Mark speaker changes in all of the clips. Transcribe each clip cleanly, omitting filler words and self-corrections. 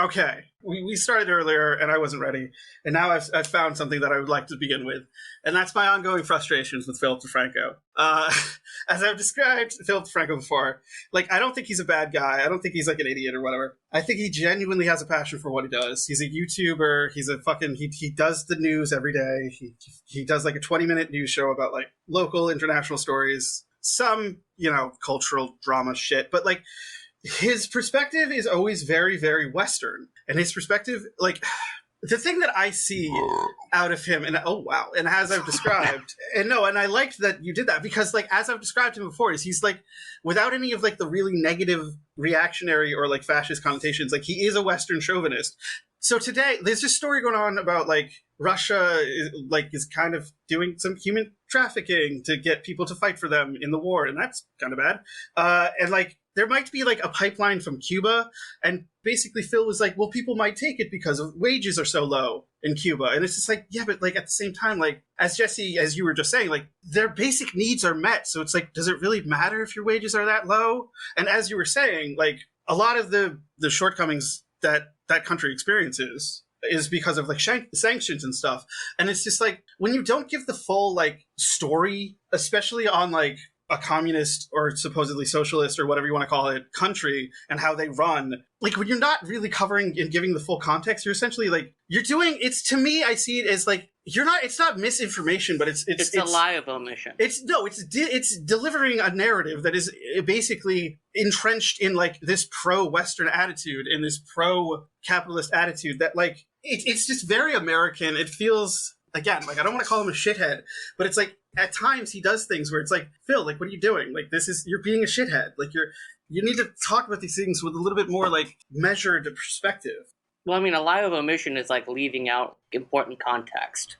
Speaker 1: Okay, we started earlier and I wasn't ready, and now I've found something that I would like to begin with, and that's my ongoing frustrations with Philip DeFranco. As I've described Philip DeFranco before, like, I don't think he's a bad guy. I don't think he's like an idiot or whatever. I think he genuinely has a passion for what he does. He's a YouTuber. He's a fucking he does the news every day. He does like a 20-minute news show about like local international stories, some cultural drama shit, but like, his perspective is always very, very Western. And his perspective, like, the thing that I see out of him, and and as I've described, and I liked that you did that, because, like, as I've described him before, he's, like, without any of, like, the really negative reactionary or, like, fascist connotations, like, he is a Western chauvinist. So today, there's this story going on about, like, Russia is kind of doing some human trafficking to get people to fight for them in the war, and that's kind of bad. And, like, there might be like a pipeline from Cuba, and basically Phil was like, well, people might take it because wages are so low in Cuba. And it's just like, yeah, but like at the same time, like, as Jesse, as you were just saying, like, their basic needs are met. So it's like, does it really matter if your wages are that low? And as you were saying, like, a lot of the shortcomings that country experiences is because of like sanctions and stuff. And it's just like, when you don't give the full like story, especially on like a communist or supposedly socialist or whatever you want to call it country and how they run, like, when you're not really covering and giving the full context, you're essentially like, you're doing, it's, to me, I see it as like, it's not misinformation, but it's
Speaker 2: a lie of omission.
Speaker 1: It's delivering a narrative that is basically entrenched in like this pro-Western attitude and this pro-capitalist attitude that like, it's just very American. It feels, again, like, I don't want to call him a shithead, but it's like, at times he does things where it's like, Phil, like, what are you doing? Like, you're being a shithead. Like, you need to talk about these things with a little bit more like measured perspective.
Speaker 2: Well, I mean, a lie of omission is like leaving out important context.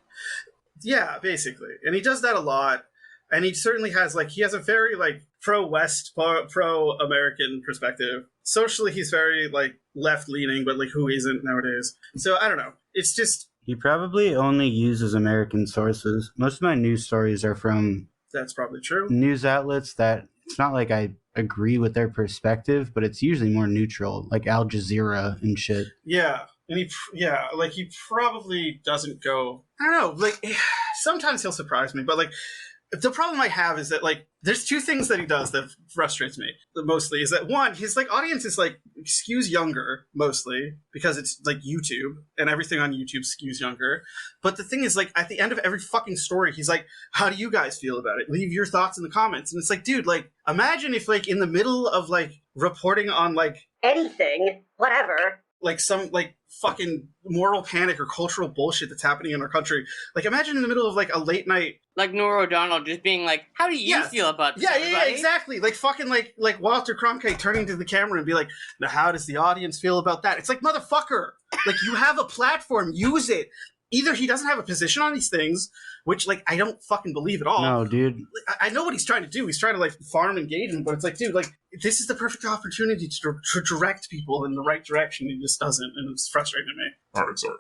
Speaker 1: Yeah, basically. And he does that a lot. And he certainly has he has a very like pro-West, pro-American perspective. Socially, he's very like left-leaning, but like, who isn't nowadays? So I don't know. It's just,
Speaker 3: he probably only uses American sources. Most of my news stories are from...
Speaker 1: That's probably true.
Speaker 3: ...news outlets that, it's not like I agree with their perspective, but it's usually more neutral, like Al Jazeera and shit.
Speaker 1: Yeah. And he probably doesn't go... I don't know, like, sometimes he'll surprise me, but like, the problem I have is that, like, there's two things that he does that frustrates me mostly. Is that, one, his like audience is like skews younger mostly because it's like YouTube and everything on YouTube skews younger. But the thing is, like, at the end of every fucking story, he's like, how do you guys feel about it? Leave your thoughts in the comments. And it's like, dude, like, imagine if like in the middle of like reporting on like
Speaker 4: anything, whatever,
Speaker 1: like some like fucking moral panic or cultural bullshit that's happening in our country. Like, imagine in the middle of like a late night,
Speaker 2: like Norah O'Donnell just being like, how do you feel about this?
Speaker 1: Yeah, exactly. Like fucking like Walter Cronkite turning to the camera and be like, now how does the audience feel about that? It's like, motherfucker, like, you have a platform, use it. Either he doesn't have a position on these things, which, like, I don't fucking believe at all.
Speaker 3: No, dude.
Speaker 1: I know what he's trying to do. He's trying to, like, farm engagement, but it's like, dude, like, this is the perfect opportunity to direct people in the right direction. He just doesn't, and it's frustrating to me.
Speaker 5: All right, sorry.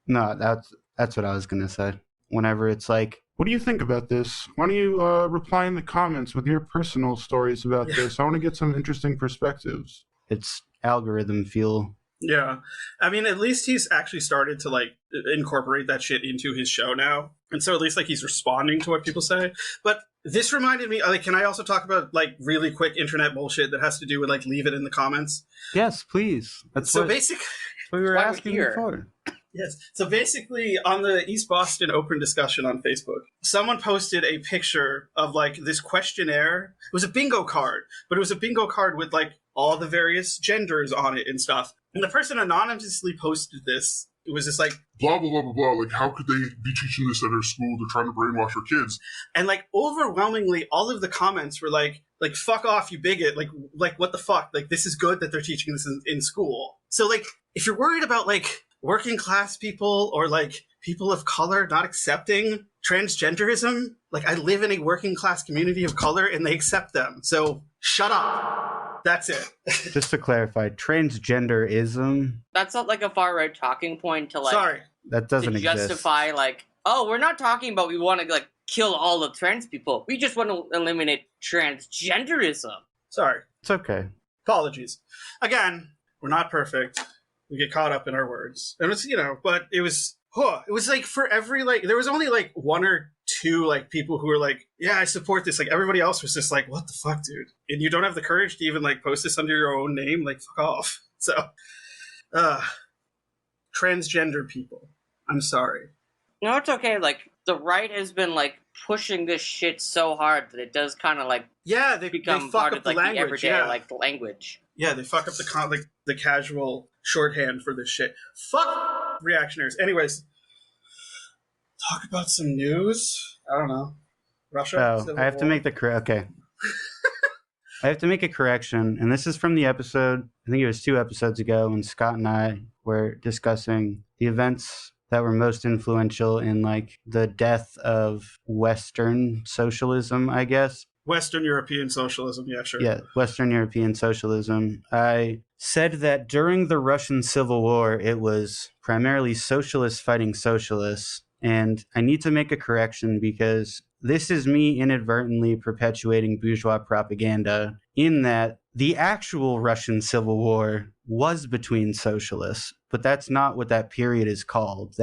Speaker 3: No, that's what I was going to say. Whenever it's like...
Speaker 5: What do you think about this? Why don't you reply in the comments with your personal stories about this? I want to get some interesting perspectives.
Speaker 3: It's algorithm fuel.
Speaker 1: Yeah. I mean, at least he's actually started to, like, incorporate that shit into his show now. And so at least, like, he's responding to what people say. But this reminded me, like, can I also talk about, like, really quick internet bullshit that has to do with, like, leave it in the comments?
Speaker 3: Yes, please. That's what we were asking before.
Speaker 1: Yes. So basically, on the East Boston Open discussion on Facebook, someone posted a picture of, like, this questionnaire. It was a bingo card, but it was a bingo card with, like, all the various genders on it and stuff. And the person anonymously posted this. It was just like,
Speaker 5: blah, blah, blah, blah, blah. Like, how could they be teaching this at their school? They're trying to brainwash our kids.
Speaker 1: And, like, overwhelmingly, all of the comments were like, fuck off, you bigot. Like, what the fuck? Like, this is good that they're teaching this in school. So, like, if you're worried about, like, working class people or, like, people of color not accepting transgenderism, like, I live in a working class community of color and they accept them. So, shut up. That's it.
Speaker 3: Just to clarify, transgenderism.
Speaker 2: That's not like a far right talking point to like.
Speaker 1: Sorry,
Speaker 3: that doesn't
Speaker 2: to
Speaker 3: exist.
Speaker 2: Justify like, oh, we're not talking about we want to like kill all of trans people. We just want to eliminate transgenderism.
Speaker 1: Sorry.
Speaker 3: It's okay.
Speaker 1: Apologies. Again, we're not perfect. We get caught up in our words. And it's, but it was like for every, like, there was only like one or two like people who were like, yeah, I support this. Like everybody else was just like, what the fuck, dude? And you don't have the courage to even like post this under your own name? Like, fuck off. So, transgender people. I'm sorry.
Speaker 2: No, it's okay. Like, the right has been, like, pushing this shit so hard that it does kind of, like,
Speaker 1: they
Speaker 2: become
Speaker 1: fuck
Speaker 2: part
Speaker 1: up
Speaker 2: of,
Speaker 1: the
Speaker 2: like,
Speaker 1: language,
Speaker 2: the everyday,
Speaker 1: yeah.
Speaker 2: like, the language.
Speaker 1: Yeah, they fuck up the casual shorthand for this shit. Fuck reactionaries. Anyways, talk about some news. I don't know. Russia.
Speaker 3: I have to make the okay. I have to make a correction, and this is from the episode, I think it was 2 episodes ago, when Scott and I were discussing the events that were most influential in, like, the death of Western socialism, I guess.
Speaker 1: Western European socialism, yeah, sure.
Speaker 3: Yeah, Western European socialism. I said that during the Russian Civil War, it was primarily socialists fighting socialists, and I need to make a correction because this is me inadvertently perpetuating bourgeois propaganda in that the actual Russian Civil War was between socialists, but that's not what that period is called.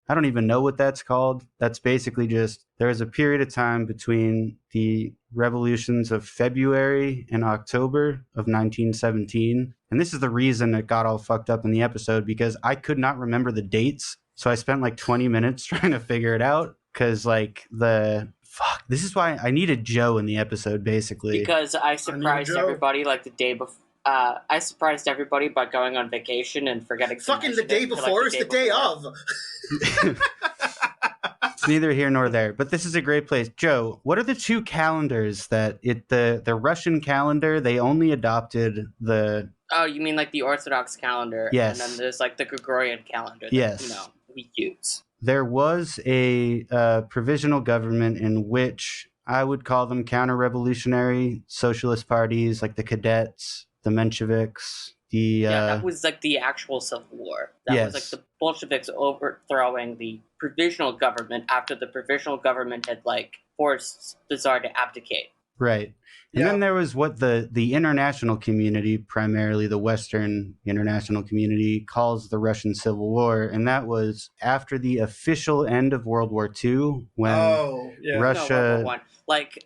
Speaker 3: I don't even know what that's called. That's basically just, there was a period of time between the revolutions of February and October of 1917. And this is the reason it got all fucked up in the episode, because I could not remember the dates. So I spent like 20 minutes trying to figure it out. Because, like, this is why I needed Joe in the episode, basically.
Speaker 2: Because I surprised everybody, like, the day before. I surprised everybody by going on vacation and forgetting.
Speaker 1: Fucking the day before is the day of.
Speaker 3: It's neither here nor there, but this is a great place. Joe, what are the 2 calendars that the Russian calendar, they only adopted the...
Speaker 2: Oh, you mean like the Orthodox calendar?
Speaker 3: Yes.
Speaker 2: And then there's like the Gregorian calendar that,
Speaker 3: yes.
Speaker 2: We use.
Speaker 3: There was a provisional government in which I would call them counter-revolutionary socialist parties, like the Cadets, the Mensheviks,
Speaker 2: that was like the actual Civil War. That was like the Bolsheviks overthrowing the provisional government after the provisional government had like forced the Tsar to abdicate.
Speaker 3: Right. And then there was what the international community, primarily the Western international community, calls the Russian Civil War. And that was after the official end of World War II, when Russia...
Speaker 2: No, World War I. Like,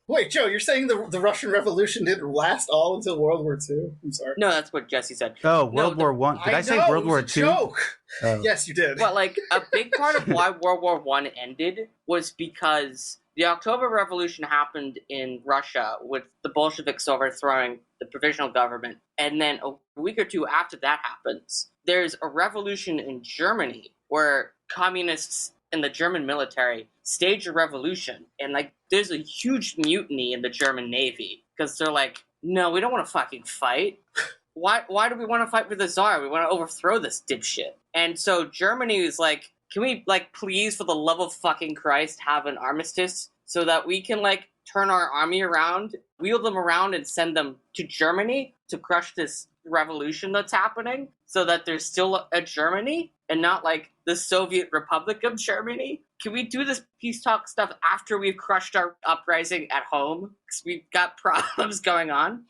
Speaker 1: Wait, Joe, you're saying the Russian Revolution didn't last all until World War II? I'm sorry.
Speaker 2: No, that's what Jesse said.
Speaker 3: Oh, World War One. Did I say World War II?
Speaker 1: Joke.
Speaker 3: Oh.
Speaker 1: Yes, you did.
Speaker 2: But, like, a big part of why World War I ended was because the October Revolution happened in Russia with the Bolsheviks overthrowing the provisional government. And then a week or 2 after that happens, there's a revolution in Germany where communists in the German military stage a revolution, and like there's a huge mutiny in the German Navy because they're like, no, we don't want to fucking fight. Why do we want to fight for the Tsar? We want to overthrow this dipshit. And so Germany is like, can we like please, for the love of fucking Christ, have an armistice so that we can like turn our army around, wheel them around, and send them to Germany to crush this revolution that's happening, so that there's still a Germany and not like the Soviet Republic of Germany? Can we do this peace talk stuff after we've crushed our uprising at home? Because we've got problems going on.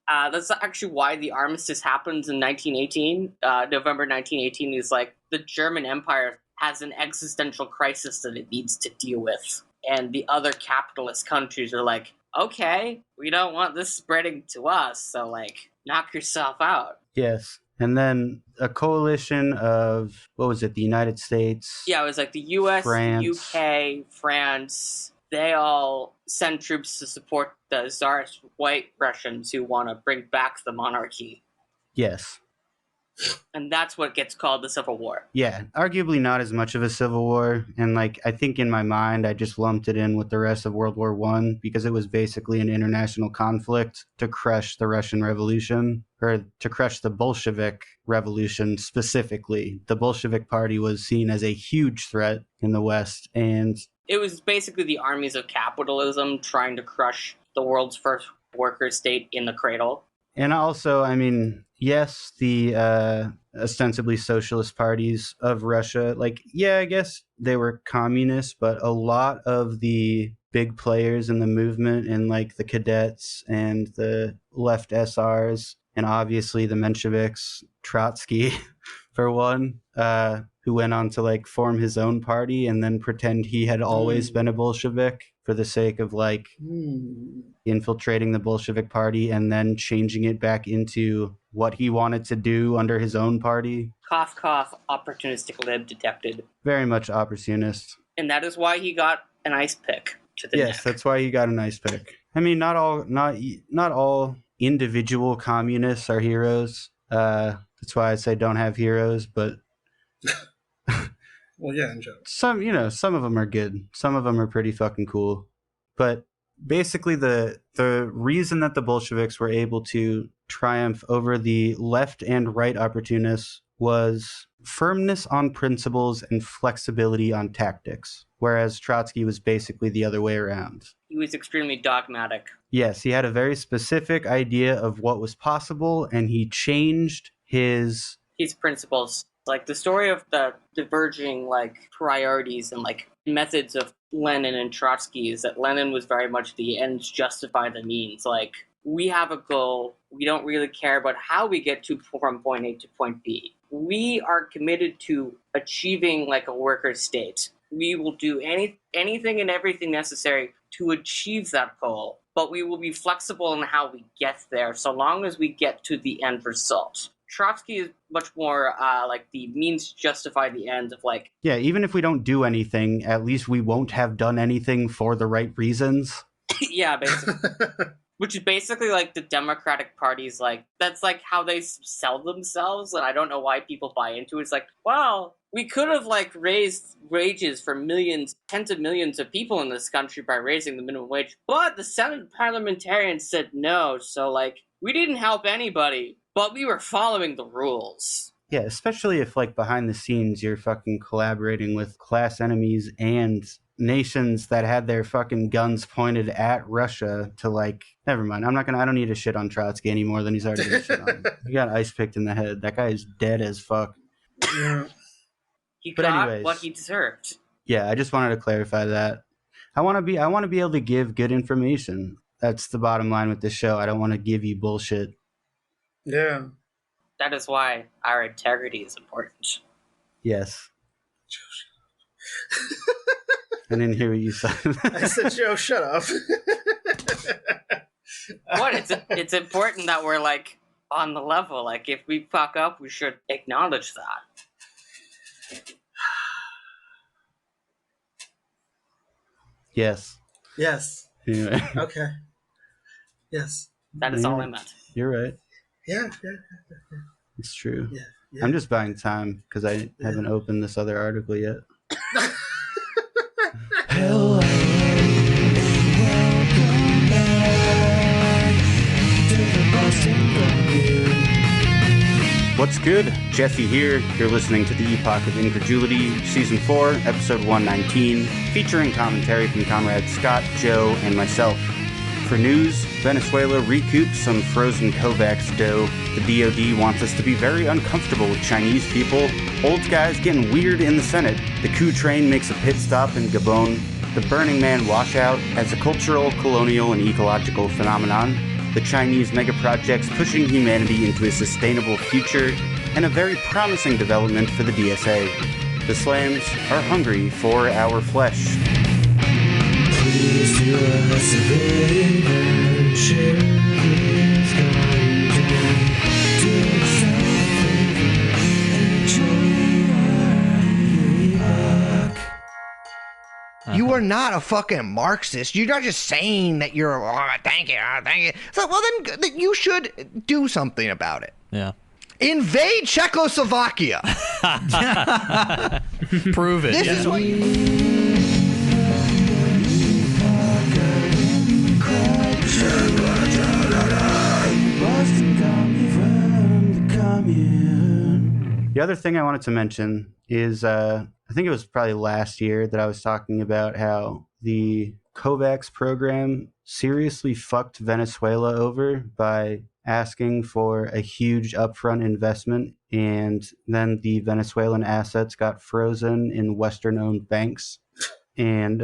Speaker 2: That's actually why the armistice happens in 1918. November 1918 is like the German Empire has an existential crisis that it needs to deal with. And the other capitalist countries are like, okay, we don't want this spreading to us, so like, knock yourself out.
Speaker 3: Yes. And then a coalition of, what was it, the United States?
Speaker 2: Yeah, it was like the US,
Speaker 3: France.
Speaker 2: the UK, France. They all send troops to support the Tsarist white Russians who want to bring back the monarchy.
Speaker 3: Yes.
Speaker 2: And that's what gets called the Civil War.
Speaker 3: Yeah, arguably not as much of a civil war. And like, I think in my mind, I just lumped it in with the rest of World War I because it was basically an international conflict to crush the Russian Revolution, or to crush the Bolshevik Revolution specifically. The Bolshevik Party was seen as a huge threat in the West. And
Speaker 2: it was basically the armies of capitalism trying to crush the world's first worker state in the cradle.
Speaker 3: And also, I mean, yes, the ostensibly socialist parties of Russia, like, yeah, I guess they were communists, but a lot of the big players in the movement, and like the Cadets and the left SRs, and obviously the Mensheviks, Trotsky, for one, who went on to like form his own party and then pretend he had always been a Bolshevik for the sake of like infiltrating the Bolshevik party and then changing it back into what he wanted to do under his own party.
Speaker 2: Cough, cough, opportunistic lib detected.
Speaker 3: Very much opportunist.
Speaker 2: And that is why he got an ice pick to the neck.
Speaker 3: Yes, that's why he got an ice pick. I mean, not all individual communists are heroes. That's why I say don't have heroes, but
Speaker 1: Well, yeah, in general.
Speaker 3: some of them are good. Some of them are pretty fucking cool. But basically the reason that the Bolsheviks were able to triumph over the left and right opportunists was firmness on principles and flexibility on tactics, whereas Trotsky was basically the other way around.
Speaker 2: He was extremely dogmatic.
Speaker 3: Yes, he had a very specific idea of what was possible, and he changed his
Speaker 2: principles. Like the story of the diverging like priorities and like methods of Lenin and Trotsky is that Lenin was very much the ends justify the means. Like, we have a goal. We don't really care about how we get from point A to point B. We are committed to achieving like a worker state. We will do anything and everything necessary to achieve that goal, but we will be flexible in how we get there so long as we get to the end result. Trotsky is much more like the means justify the end of like...
Speaker 3: Yeah, even if we don't do anything, at least we won't have done anything for the right reasons.
Speaker 2: Yeah, basically. Which is basically like the Democratic Party's like, that's like how they sell themselves, and I don't know why people buy into it. It's like, well, we could have like raised wages for millions, tens of millions of people in this country by raising the minimum wage, but the Senate parliamentarians said no, so like, we didn't help anybody, but we were following the rules.
Speaker 3: Yeah, especially if like behind the scenes you're fucking collaborating with class enemies and nations that had their fucking guns pointed at Russia to like, never mind. I don't need to shit on Trotsky any more than he's already been shit on. He got ice picked in the head. That guy is dead as fuck.
Speaker 1: Yeah.
Speaker 2: He
Speaker 3: But
Speaker 2: got
Speaker 3: anyways,
Speaker 2: what he deserved.
Speaker 3: Yeah, I just wanted to clarify that. I want to be able to give good information. That's the bottom line with this show. I don't want to give you bullshit.
Speaker 1: Yeah.
Speaker 2: That is why our integrity is important.
Speaker 3: Yes. I didn't hear what you said.
Speaker 1: I said, Joe, shut up.
Speaker 2: What? It's important that we're like on the level. Like, if we fuck up, we should acknowledge that.
Speaker 3: Yes.
Speaker 1: Yes.
Speaker 3: Anyway.
Speaker 1: Okay. Yes.
Speaker 2: That is all I meant.
Speaker 3: You're right.
Speaker 1: Yeah.
Speaker 3: It's true.
Speaker 1: Yeah.
Speaker 3: I'm just buying time because I haven't opened this other article yet.
Speaker 6: Hello, welcome back to the Boston Review.
Speaker 3: What's good? Jesse here. You're listening to the Epoch of Incredulity, Season 4, Episode 119, featuring commentary from comrades Scott, Joe, and myself. For news, Venezuela recoups some frozen COVAX dough. The DoD wants us to be very uncomfortable with Chinese people. Old guys getting weird in the Senate. The Coup train makes a pit stop in Gabon. The Burning Man washout as a cultural, colonial, and ecological phenomenon. The Chinese megaprojects pushing humanity into a sustainable future. And a very promising development for the DSA. The Slams are hungry for our flesh.
Speaker 6: Please do us a favor and share this content. Do us a favor and enjoy our epoch.
Speaker 7: You are not a fucking Marxist. You're not just saying that you're, thank you. It's like, well, then you should do something about it.
Speaker 8: Yeah.
Speaker 7: Invade Czechoslovakia.
Speaker 8: Prove it.
Speaker 7: This is what you...
Speaker 3: The other thing I wanted to mention is, I think it was probably last year that I was talking about how the COVAX program seriously fucked Venezuela over by asking for a huge upfront investment, and then the Venezuelan assets got frozen in Western-owned banks. And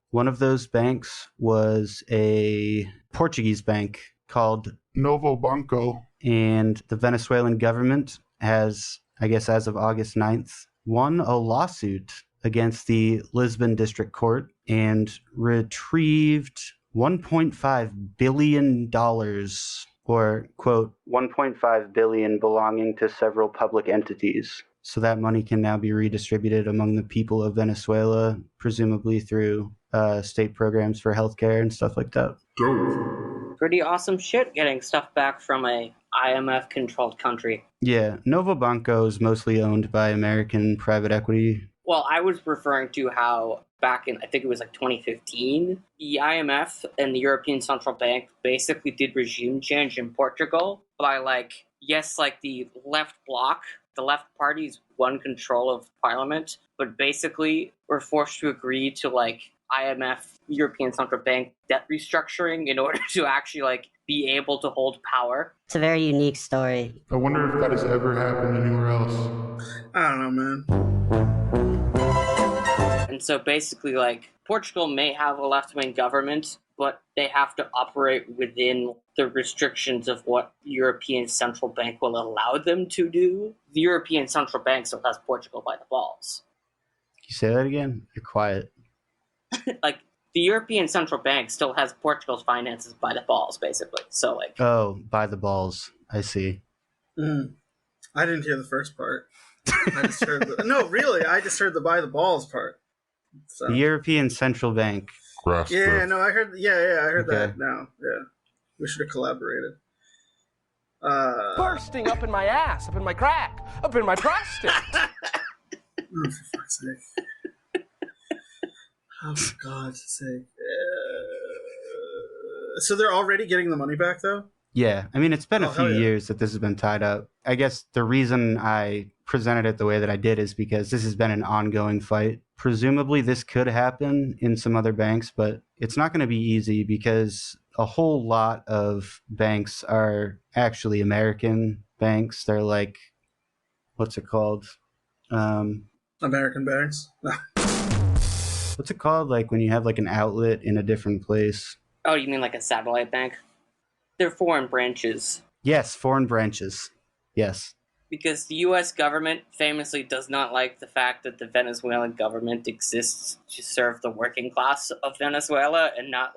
Speaker 3: one of those banks was a Portuguese bank called
Speaker 5: Novo Banco.
Speaker 3: And the Venezuelan government has I guess as of August 9th, won a lawsuit against the Lisbon District Court and retrieved $1.5 billion, or, quote, 1.5 billion belonging to several public entities. So that money can now be redistributed among the people of Venezuela, presumably through state programs for healthcare and stuff like that.
Speaker 2: Pretty awesome shit getting stuff back from a IMF-controlled country.
Speaker 3: Yeah, Novo Banco is mostly owned by American private equity.
Speaker 2: Well, I was referring to how back in, I think it was like 2015, the IMF and the European Central Bank basically did regime change in Portugal by the left bloc, the left parties won control of parliament, but basically were forced to agree to IMF, European Central Bank debt restructuring in order to actually be able to hold power.
Speaker 8: It's a very unique story.
Speaker 5: I wonder if that has ever happened anywhere else.
Speaker 1: I don't know, man.
Speaker 2: And so basically, Portugal may have a left-wing government, but they have to operate within the restrictions of what the European Central Bank will allow them to do. The European Central Bank still has Portugal by the balls.
Speaker 3: Can you say that again? You're quiet.
Speaker 2: The European Central Bank still has Portugal's finances by the balls, basically. So,
Speaker 3: Oh, by the balls. I see.
Speaker 1: I didn't hear the first part. I just heard no, really, I just heard the by the balls part. So.
Speaker 3: The European Central Bank.
Speaker 1: Yeah, no, I heard. I heard
Speaker 3: Okay.
Speaker 1: that now. Yeah, we should have collaborated.
Speaker 9: Bursting up in my ass, up in my crack, up in my prostate.
Speaker 1: Oh, for fuck's sake! Oh, for God's sake! So they're already getting the money back, though.
Speaker 3: Yeah, I mean, it's been a few
Speaker 1: hell yeah.
Speaker 3: years that this has been tied up. I guess the reason I presented it the way that I did is because this has been an ongoing fight. Presumably, this could happen in some other banks, but it's not going to be easy because a whole lot of banks are actually American banks. They're what's it called?
Speaker 1: American banks.
Speaker 3: What's it called? When you have an outlet in a different place.
Speaker 2: oh, you mean like a satellite bank? They're foreign branches.
Speaker 3: Yes, foreign branches. Yes.
Speaker 2: Because the U.S. government famously does not like the fact that the Venezuelan government exists to serve the working class of Venezuela and not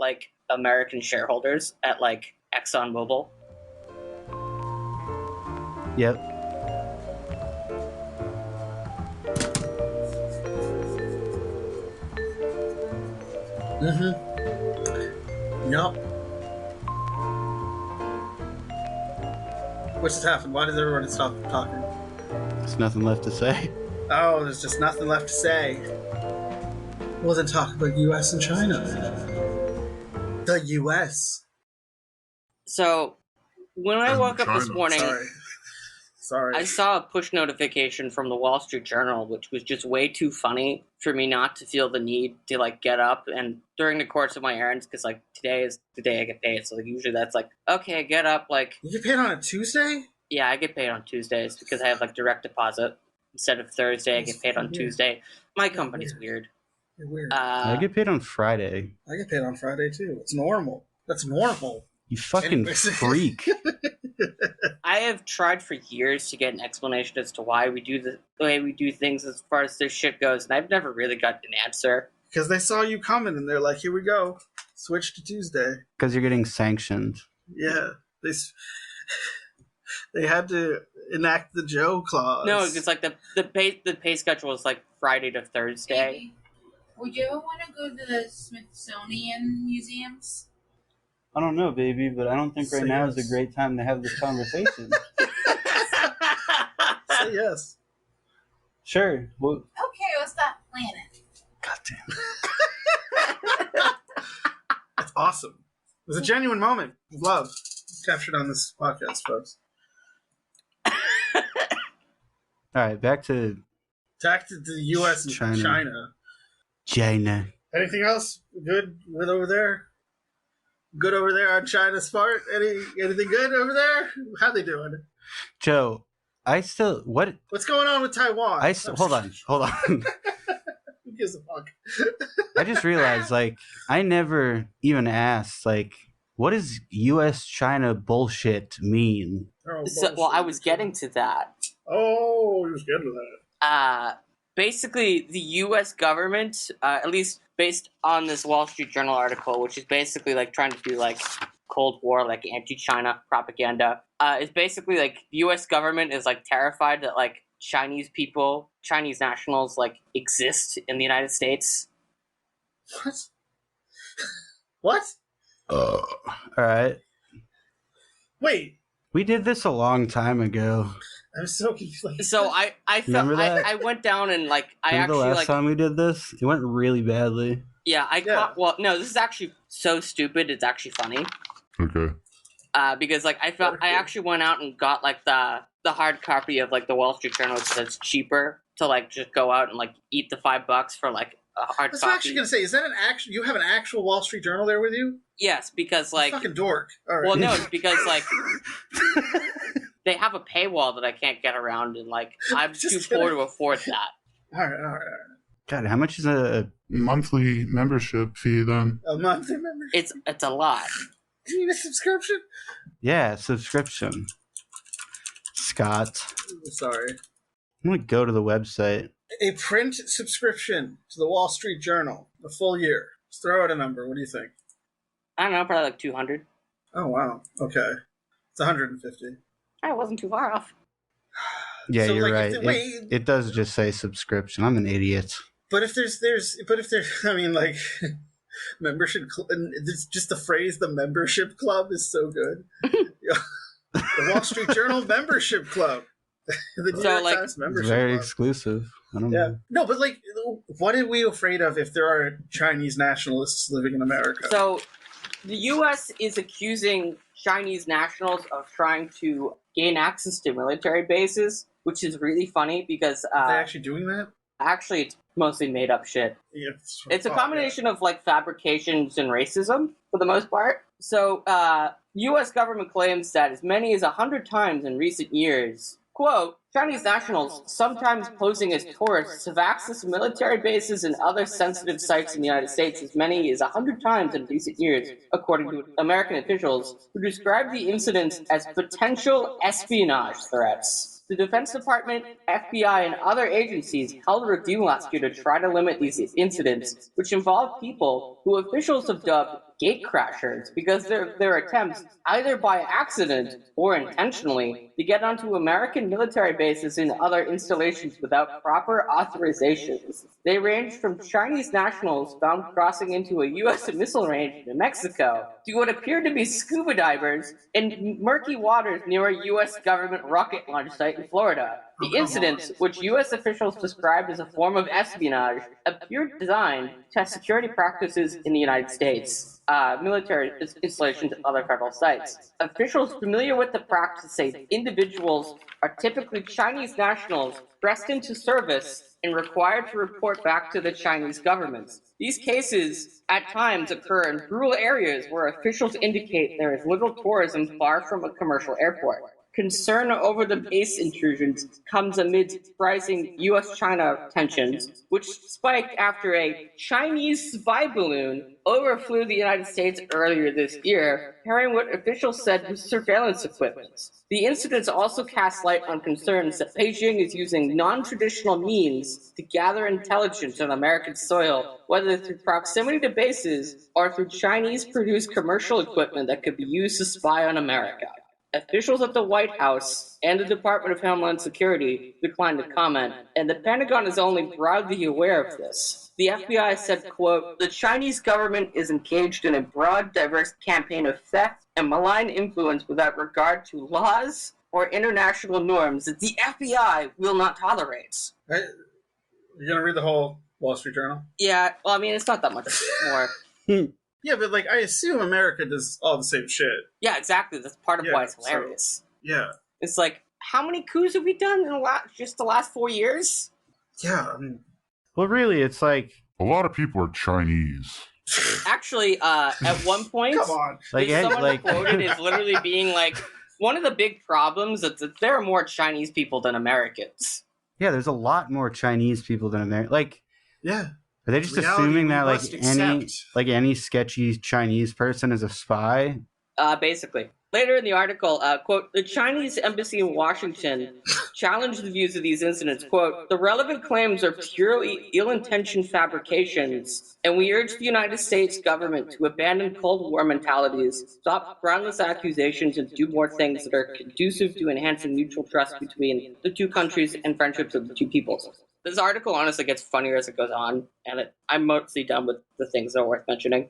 Speaker 2: American shareholders at ExxonMobil.
Speaker 3: Yep.
Speaker 1: Yup. What's just happened? Why does everybody stop talking?
Speaker 3: There's nothing left to say.
Speaker 1: Oh, there's just nothing left to say. Well, then talk about U.S. and China. The U.S.
Speaker 2: So, when I woke up this morning,
Speaker 1: Sorry.
Speaker 2: I saw a push notification from the Wall Street Journal, which was just way too funny for me not to feel the need to get up. And during the course of my errands, because today is the day I get paid, so usually that's okay, get up.
Speaker 1: You get paid on a Tuesday?
Speaker 2: Yeah, I get paid on Tuesdays because I have direct deposit instead of Thursday. I get paid on Tuesday. My company's weird.
Speaker 1: You're weird.
Speaker 3: I get paid on Friday.
Speaker 1: I get paid on Friday too. It's normal. That's normal.
Speaker 3: You fucking freak.
Speaker 2: I have tried for years to get an explanation as to why we do the way we do things as far as this shit goes, and I've never really got an answer.
Speaker 1: Because they saw you coming and they're like, here we go. Switch to Tuesday.
Speaker 3: Because you're getting sanctioned.
Speaker 1: Yeah. They had to enact the Joe clause.
Speaker 2: No, it's the pay schedule is Friday to Thursday.
Speaker 10: Baby, would you ever want to go to the Smithsonian museums?
Speaker 3: I don't know, baby, but I don't think right now is a great time to have this conversation.
Speaker 1: Say yes.
Speaker 3: Sure. Well,
Speaker 10: Okay, let's stop planning.
Speaker 3: God damn.
Speaker 1: That's awesome. It was a genuine moment of love captured on this podcast, folks.
Speaker 3: All right, back to
Speaker 1: the U.S. and China.
Speaker 3: China.
Speaker 1: Anything else good with over there? Good over there on China's part? Anything good over there? How they doing?
Speaker 3: Joe, What's
Speaker 1: going on with Taiwan?
Speaker 3: Hold on.
Speaker 1: Who gives a fuck?
Speaker 3: I just realized, I never even asked, what does U.S.-China bullshit mean?
Speaker 2: Well, I was getting to that.
Speaker 1: Oh, he was good with that.
Speaker 2: Basically, the U.S. government, at least based on this Wall Street Journal article, which is basically like trying to do like Cold War, like anti-China propaganda, is basically like the U.S. government is like terrified that like Chinese people, Chinese nationals, like exist in the United States.
Speaker 1: What?
Speaker 3: All right.
Speaker 1: Wait,
Speaker 3: We did this a long time ago.
Speaker 1: I'm so confused.
Speaker 2: So I
Speaker 3: Remember that?
Speaker 2: I went down and like I
Speaker 3: Remember
Speaker 2: actually
Speaker 3: the last
Speaker 2: like
Speaker 3: time we did this? It went really badly.
Speaker 2: Well, no, this is actually so stupid. It's actually funny.
Speaker 5: Okay.
Speaker 2: Because like I actually went out and got like the hard copy of like the Wall Street Journal because it's cheaper to like just go out and like eat the $5 for like a hard
Speaker 1: That's
Speaker 2: copy.
Speaker 1: what I'm actually gonna say. Is that an actual? You have an actual Wall Street Journal there with you?
Speaker 2: Yes, because like
Speaker 1: fucking dork. All right.
Speaker 2: Well, no, it's because like they have a paywall that I can't get around, and like I'm too poor to afford that.
Speaker 1: All right.
Speaker 3: God, how much is a
Speaker 5: monthly membership fee then?
Speaker 1: A monthly membership?
Speaker 2: It's a lot.
Speaker 1: Do you need a subscription?
Speaker 3: Yeah, subscription. Scott.
Speaker 1: Sorry.
Speaker 3: I'm gonna go to the website.
Speaker 1: A print subscription to the Wall Street Journal, a full year. Just throw out a number. What do you think?
Speaker 2: I don't know, probably like 200.
Speaker 1: Oh wow. Okay. It's 150.
Speaker 2: I wasn't too far off.
Speaker 3: Yeah,
Speaker 1: So,
Speaker 3: you're
Speaker 1: like,
Speaker 3: right.
Speaker 1: if the-
Speaker 3: It does just say subscription. I'm an idiot.
Speaker 1: But if there's, I mean, like, membership, just the phrase "the membership club" is so good. The Wall Street Journal membership club. The New York Times
Speaker 3: It's
Speaker 1: membership
Speaker 3: very
Speaker 1: club.
Speaker 3: exclusive. I don't
Speaker 1: Yeah.
Speaker 3: know.
Speaker 1: No, but like, what are we afraid of if there are Chinese nationalists living in America?
Speaker 2: So, the U.S. is accusing Chinese nationals of trying to gain access to military bases, which is really funny because
Speaker 1: are they actually doing that?
Speaker 2: Actually, it's mostly made up shit.
Speaker 1: Yeah,
Speaker 2: It's a combination of like fabrications and racism for the most part. So, U.S. government claims that as many as 100 times in recent years, quote, Chinese nationals, sometimes posing as tourists, have accessed military bases and other sensitive sites in the United States as many as 100 times in recent years, according to American officials who described the incidents as potential espionage threats. The Defense Department, FBI, and other agencies held a review last year to try to limit these incidents, which involved people who officials have dubbed gatecrashers because their attempts, either by accident or intentionally, to get onto American military bases and other installations without proper authorizations. They ranged from Chinese nationals found crossing into a U.S. missile range in Mexico to what appeared to be scuba divers in murky waters near a U.S. government rocket launch site in Florida. The incidents, which U.S. officials described as a form of espionage, appeared designed to test security practices in the United States, military installations and other federal sites. Officials familiar with the practice say individuals are typically Chinese nationals pressed into service and required to report back to the Chinese government. These cases, at times, occur in rural areas where officials indicate there is little tourism far from a commercial airport. Concern over the base intrusions comes amid rising U.S.-China tensions, which spiked after a Chinese spy balloon overflew the United States earlier this year, carrying what officials said was surveillance equipment. The incidents also cast light on concerns that Beijing is using non-traditional means to gather intelligence on American soil, whether through proximity to bases or through Chinese-produced commercial equipment that could be used to spy on America. Officials at the White House and the Department of Homeland Security declined to comment, and the Pentagon is only broadly aware of this. The FBI said, quote, the Chinese government is engaged in a broad, diverse campaign of theft and malign influence without regard to laws or international norms that the FBI will not tolerate.
Speaker 1: Right? You're gonna read the whole Wall Street Journal?
Speaker 2: Yeah, well, I mean, it's not that much more.
Speaker 1: Yeah, but like, I assume America does all the same shit.
Speaker 2: Yeah, exactly. That's part of why it's hilarious.
Speaker 1: Yeah.
Speaker 2: It's like, how many coups have we done in just the last 4 years?
Speaker 1: Yeah, I mean...
Speaker 3: Well, really, it's like...
Speaker 5: A lot of people are Chinese.
Speaker 2: Actually, at one point,
Speaker 1: Come on.
Speaker 2: someone quoted as literally being like, one of the big problems is that there are more Chinese people than Americans.
Speaker 3: Yeah, there's a lot more Chinese people than Americans. Like,
Speaker 1: yeah.
Speaker 3: Are they just
Speaker 1: Reality
Speaker 3: assuming that
Speaker 1: like
Speaker 3: any sketchy Chinese person is a spy?
Speaker 2: Basically. Later in the article, quote, the Chinese embassy in Washington challenged the views of these incidents. Quote, the relevant claims are purely ill-intentioned fabrications, and we urge the United States government to abandon Cold War mentalities, stop groundless accusations, and do more things that are conducive to enhancing mutual trust between the two countries and friendships of the two peoples. This article honestly gets funnier as it goes on, and I'm mostly done with the things that are worth mentioning.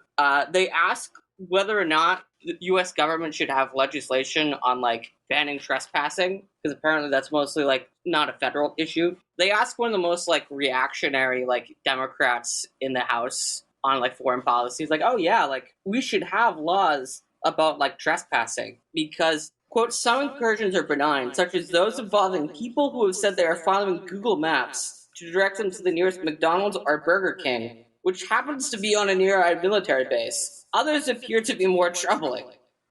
Speaker 2: They ask whether or not the U.S. government should have legislation on, like, banning trespassing, because apparently that's mostly, like, not a federal issue. They ask one of the most, like, reactionary, like, Democrats in the House on, like, foreign policy. It's like, oh, yeah, like, we should have laws about, like, trespassing, because, quote, some incursions are benign, such as those involving people who have said they are following Google Maps to direct them to the nearest McDonald's or Burger King, which happens to be on a nearby military base. Others appear to be more troubling.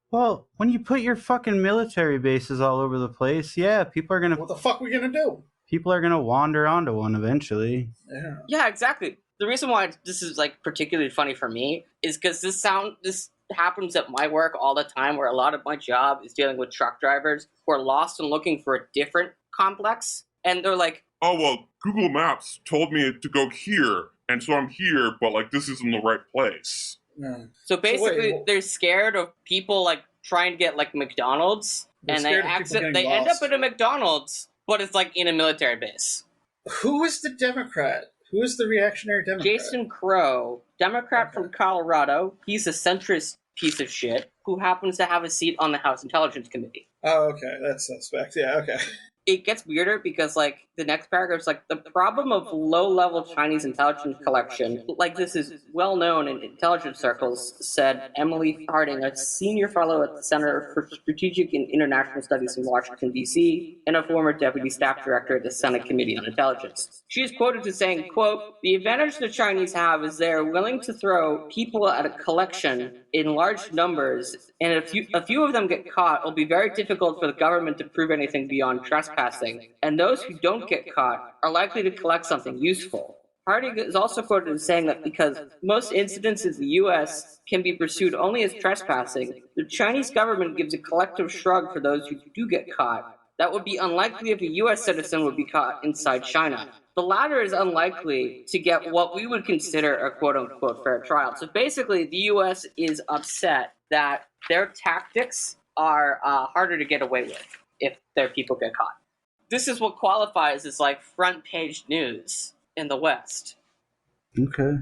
Speaker 3: Well, when you put your fucking military bases all over the place, yeah, people are gonna.
Speaker 1: What the fuck are we gonna do?
Speaker 3: People are gonna wander onto one eventually.
Speaker 2: Yeah, exactly. The reason why this is, like, particularly funny for me is because this happens at my work all the time, where a lot of my job is dealing with truck drivers who are lost and looking for a different complex, and they're like,
Speaker 11: oh, well, Google Maps told me to go here, and so I'm here, but, like, this isn't the right place.
Speaker 1: No.
Speaker 2: So basically, they're scared of people, like, trying to get, like, McDonald's, and they end up at a McDonald's, but it's, like, in a military base.
Speaker 1: Who is the Democrat? Who is the reactionary Democrat?
Speaker 2: Jason Crow, Democrat from Colorado. He's a centrist piece of shit who happens to have a seat on the House Intelligence Committee.
Speaker 1: Oh, okay. That's suspect. Yeah, okay.
Speaker 2: It gets weirder because, like, the next paragraph is like, the problem of low-level Chinese intelligence collection, like, this is well known in intelligence circles, said Emily Harding, a senior fellow at the Center for Strategic and International Studies in Washington, D.C., and a former deputy staff director at the Senate Committee on Intelligence. She is quoted as saying, quote, the advantage the Chinese have is they are willing to throw people at a collection in large numbers, and if a few of them get caught, it'll be very difficult for the government to prove anything beyond trespassing, and those who don't get caught are likely to collect something useful. Harding is also quoted as saying that because most incidents in the U.S. can be pursued only as trespassing, the Chinese government gives a collective shrug for those who do get caught. That would be unlikely if a U.S. citizen would be caught inside China. The latter is unlikely to get what we would consider a quote-unquote fair trial. So basically, the U.S. is upset that their tactics are harder to get away with if their people get caught. This is what qualifies as, like, front-page news in the West.
Speaker 3: Okay.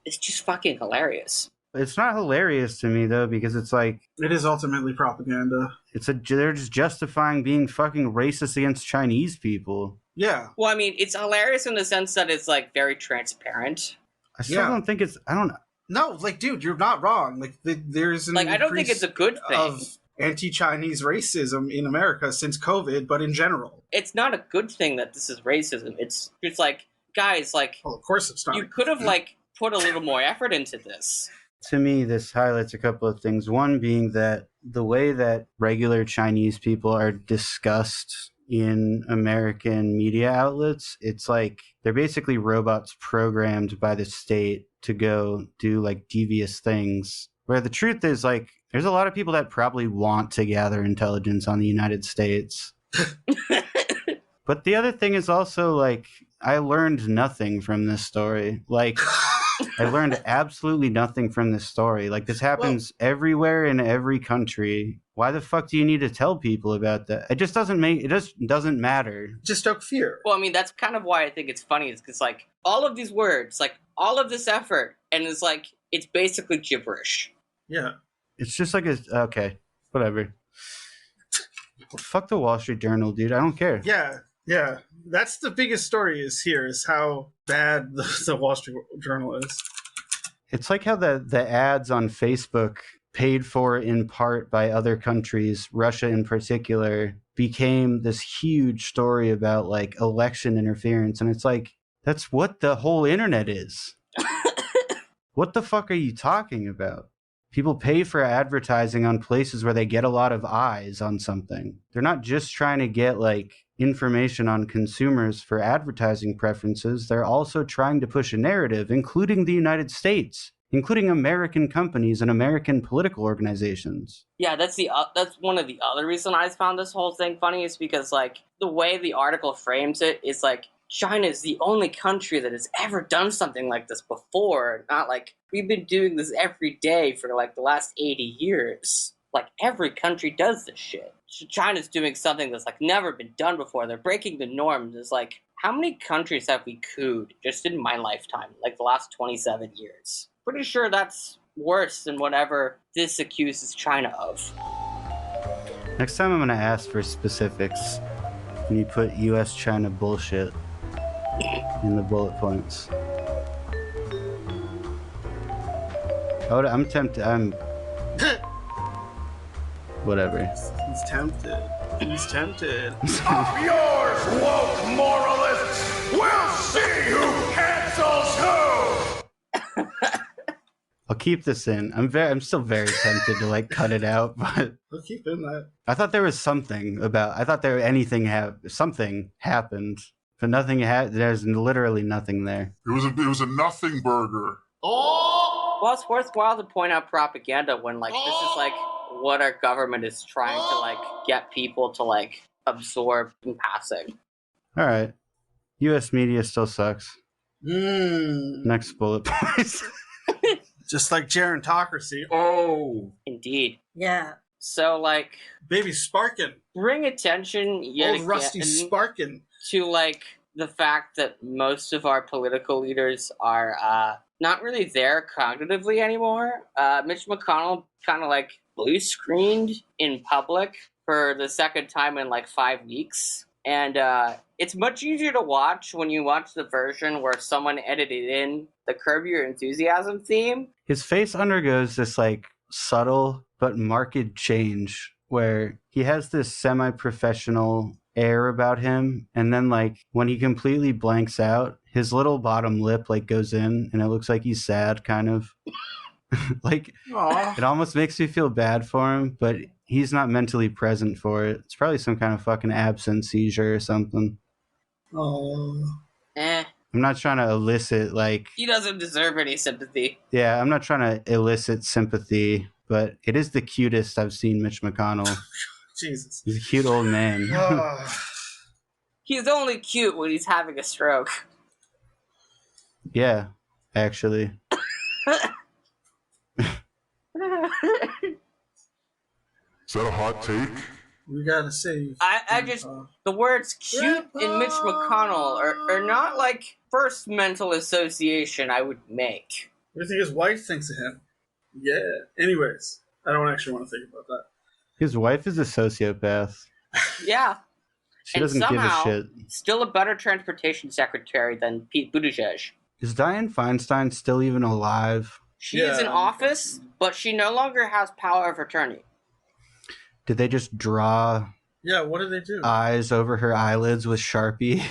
Speaker 2: It's just fucking hilarious.
Speaker 3: It's not hilarious to me, though, because it's like...
Speaker 1: It is ultimately propaganda.
Speaker 3: They're just justifying being fucking racist against Chinese people.
Speaker 1: Yeah.
Speaker 2: Well, I mean, it's hilarious in the sense that it's, like, very transparent.
Speaker 3: I still don't think it's... I don't know.
Speaker 1: No, like, dude, you're not wrong. Like, there's an
Speaker 2: I don't think it's a good thing.
Speaker 1: Of anti-Chinese racism in America since COVID, but in general.
Speaker 2: It's not a good thing that this is racism. It's just like, guys, like...
Speaker 1: Well, of course it's not.
Speaker 2: You could have, like, put a little more effort into this.
Speaker 3: To me, this highlights a couple of things. One being that the way that regular Chinese people are discussed in American media outlets, it's like they're basically robots programmed by the state to go do, like, devious things. Where the truth is, like, there's a lot of people that probably want to gather intelligence on the United States. But the other thing is also, like, I learned nothing from this story. Like... I learned absolutely nothing from this story. Like, this happens everywhere in every country. Why the fuck do you need to tell people about that? It just doesn't matter.
Speaker 1: Just stoke fear.
Speaker 2: Well, I mean, that's kind of why I think it's funny, is because, like, all of these words, like, all of this effort, and it's like, it's basically gibberish.
Speaker 1: Yeah.
Speaker 3: It's just like okay, whatever. Fuck the Wall Street Journal, dude. I don't care.
Speaker 1: Yeah. That's the biggest story is how bad the Wall Street Journal is.
Speaker 3: It's like how the ads on Facebook, paid for in part by other countries, Russia in particular, became this huge story about, like, election interference. And it's like, that's what the whole internet is. What the fuck are you talking about? People pay for advertising on places where they get a lot of eyes on something. They're not just trying to get, like, information on consumers for advertising preferences. They're also trying to push a narrative, including the United States, including American companies and American political organizations.
Speaker 2: Yeah, that's one of the other reasons I found this whole thing funny is because, like, the way the article frames it is like, China is the only country that has ever done something like this before. Not like, we've been doing this every day for, like, the last 80 years. Like, every country does this shit. China's doing something that's, like, never been done before. They're breaking the norms. It's like, how many countries have we couped just in my lifetime? Like, the last 27 years. Pretty sure that's worse than whatever this accuses China of.
Speaker 3: Next time I'm going to ask for specifics when you put US-China bullshit in the bullet points. I'm tempted. Whatever.
Speaker 1: He's tempted. He's tempted.
Speaker 6: Up yours, woke moralists! We'll see who cancels who!
Speaker 3: I'll keep this in. I'm still very tempted to like cut it out, but
Speaker 1: We'll keep in that.
Speaker 3: I thought there was something about. I thought something happened, but nothing there's literally nothing there.
Speaker 11: It was a nothing burger.
Speaker 2: Well, it's worthwhile to point out propaganda when, like, this is, like, what our government is trying to, like, get people to, like, absorb in passing.
Speaker 3: All right. U.S. media still sucks. Next bullet point.
Speaker 1: Just like gerontocracy.
Speaker 11: Oh.
Speaker 2: Indeed.
Speaker 4: Yeah.
Speaker 2: So, like...
Speaker 1: Baby Sparkin.
Speaker 2: Bring attention yet
Speaker 1: Old Rusty Sparkin.
Speaker 2: to, like, the fact that most of our political leaders are not really there cognitively anymore. Mitch McConnell kind of, like, blue-screened in public for the second time in, like, 5 weeks. And it's much easier to watch when you watch the version where someone edited in the Curb Your Enthusiasm theme.
Speaker 3: His face undergoes this, like, subtle but marked change where he has this semi-professional air about him, and then, like, when he completely blanks out, his little bottom lip, like, goes in, and it looks like he's sad, kind of. Like,
Speaker 1: Aww.
Speaker 3: it almost makes me feel bad for him, but he's not mentally present for it. It's probably some kind of fucking absence seizure or something.
Speaker 1: Oh.
Speaker 2: Eh.
Speaker 3: I'm not trying to elicit, like...
Speaker 2: He doesn't deserve any sympathy.
Speaker 3: Yeah, I'm not trying to elicit sympathy, but it is the cutest I've seen Mitch McConnell.
Speaker 1: Jesus.
Speaker 3: He's a cute old man.
Speaker 2: He's only cute when he's having a stroke.
Speaker 3: Yeah, actually.
Speaker 11: Is that a hot take?
Speaker 1: We gotta save.
Speaker 2: I just... The words cute and Mitch McConnell are not, like, first mental association I would make.
Speaker 1: What do you think his wife thinks of him? Yeah. Anyways, I don't actually want to think about that.
Speaker 3: His wife is a sociopath.
Speaker 2: Yeah.
Speaker 3: She doesn't give a shit.
Speaker 2: Still a better transportation secretary than Pete Buttigieg.
Speaker 3: Is Dianne Feinstein still even alive?
Speaker 2: She is in office, but she no longer has power of attorney.
Speaker 3: Did they just draw
Speaker 1: Yeah, what did they do?
Speaker 3: eyes over her eyelids with Sharpie?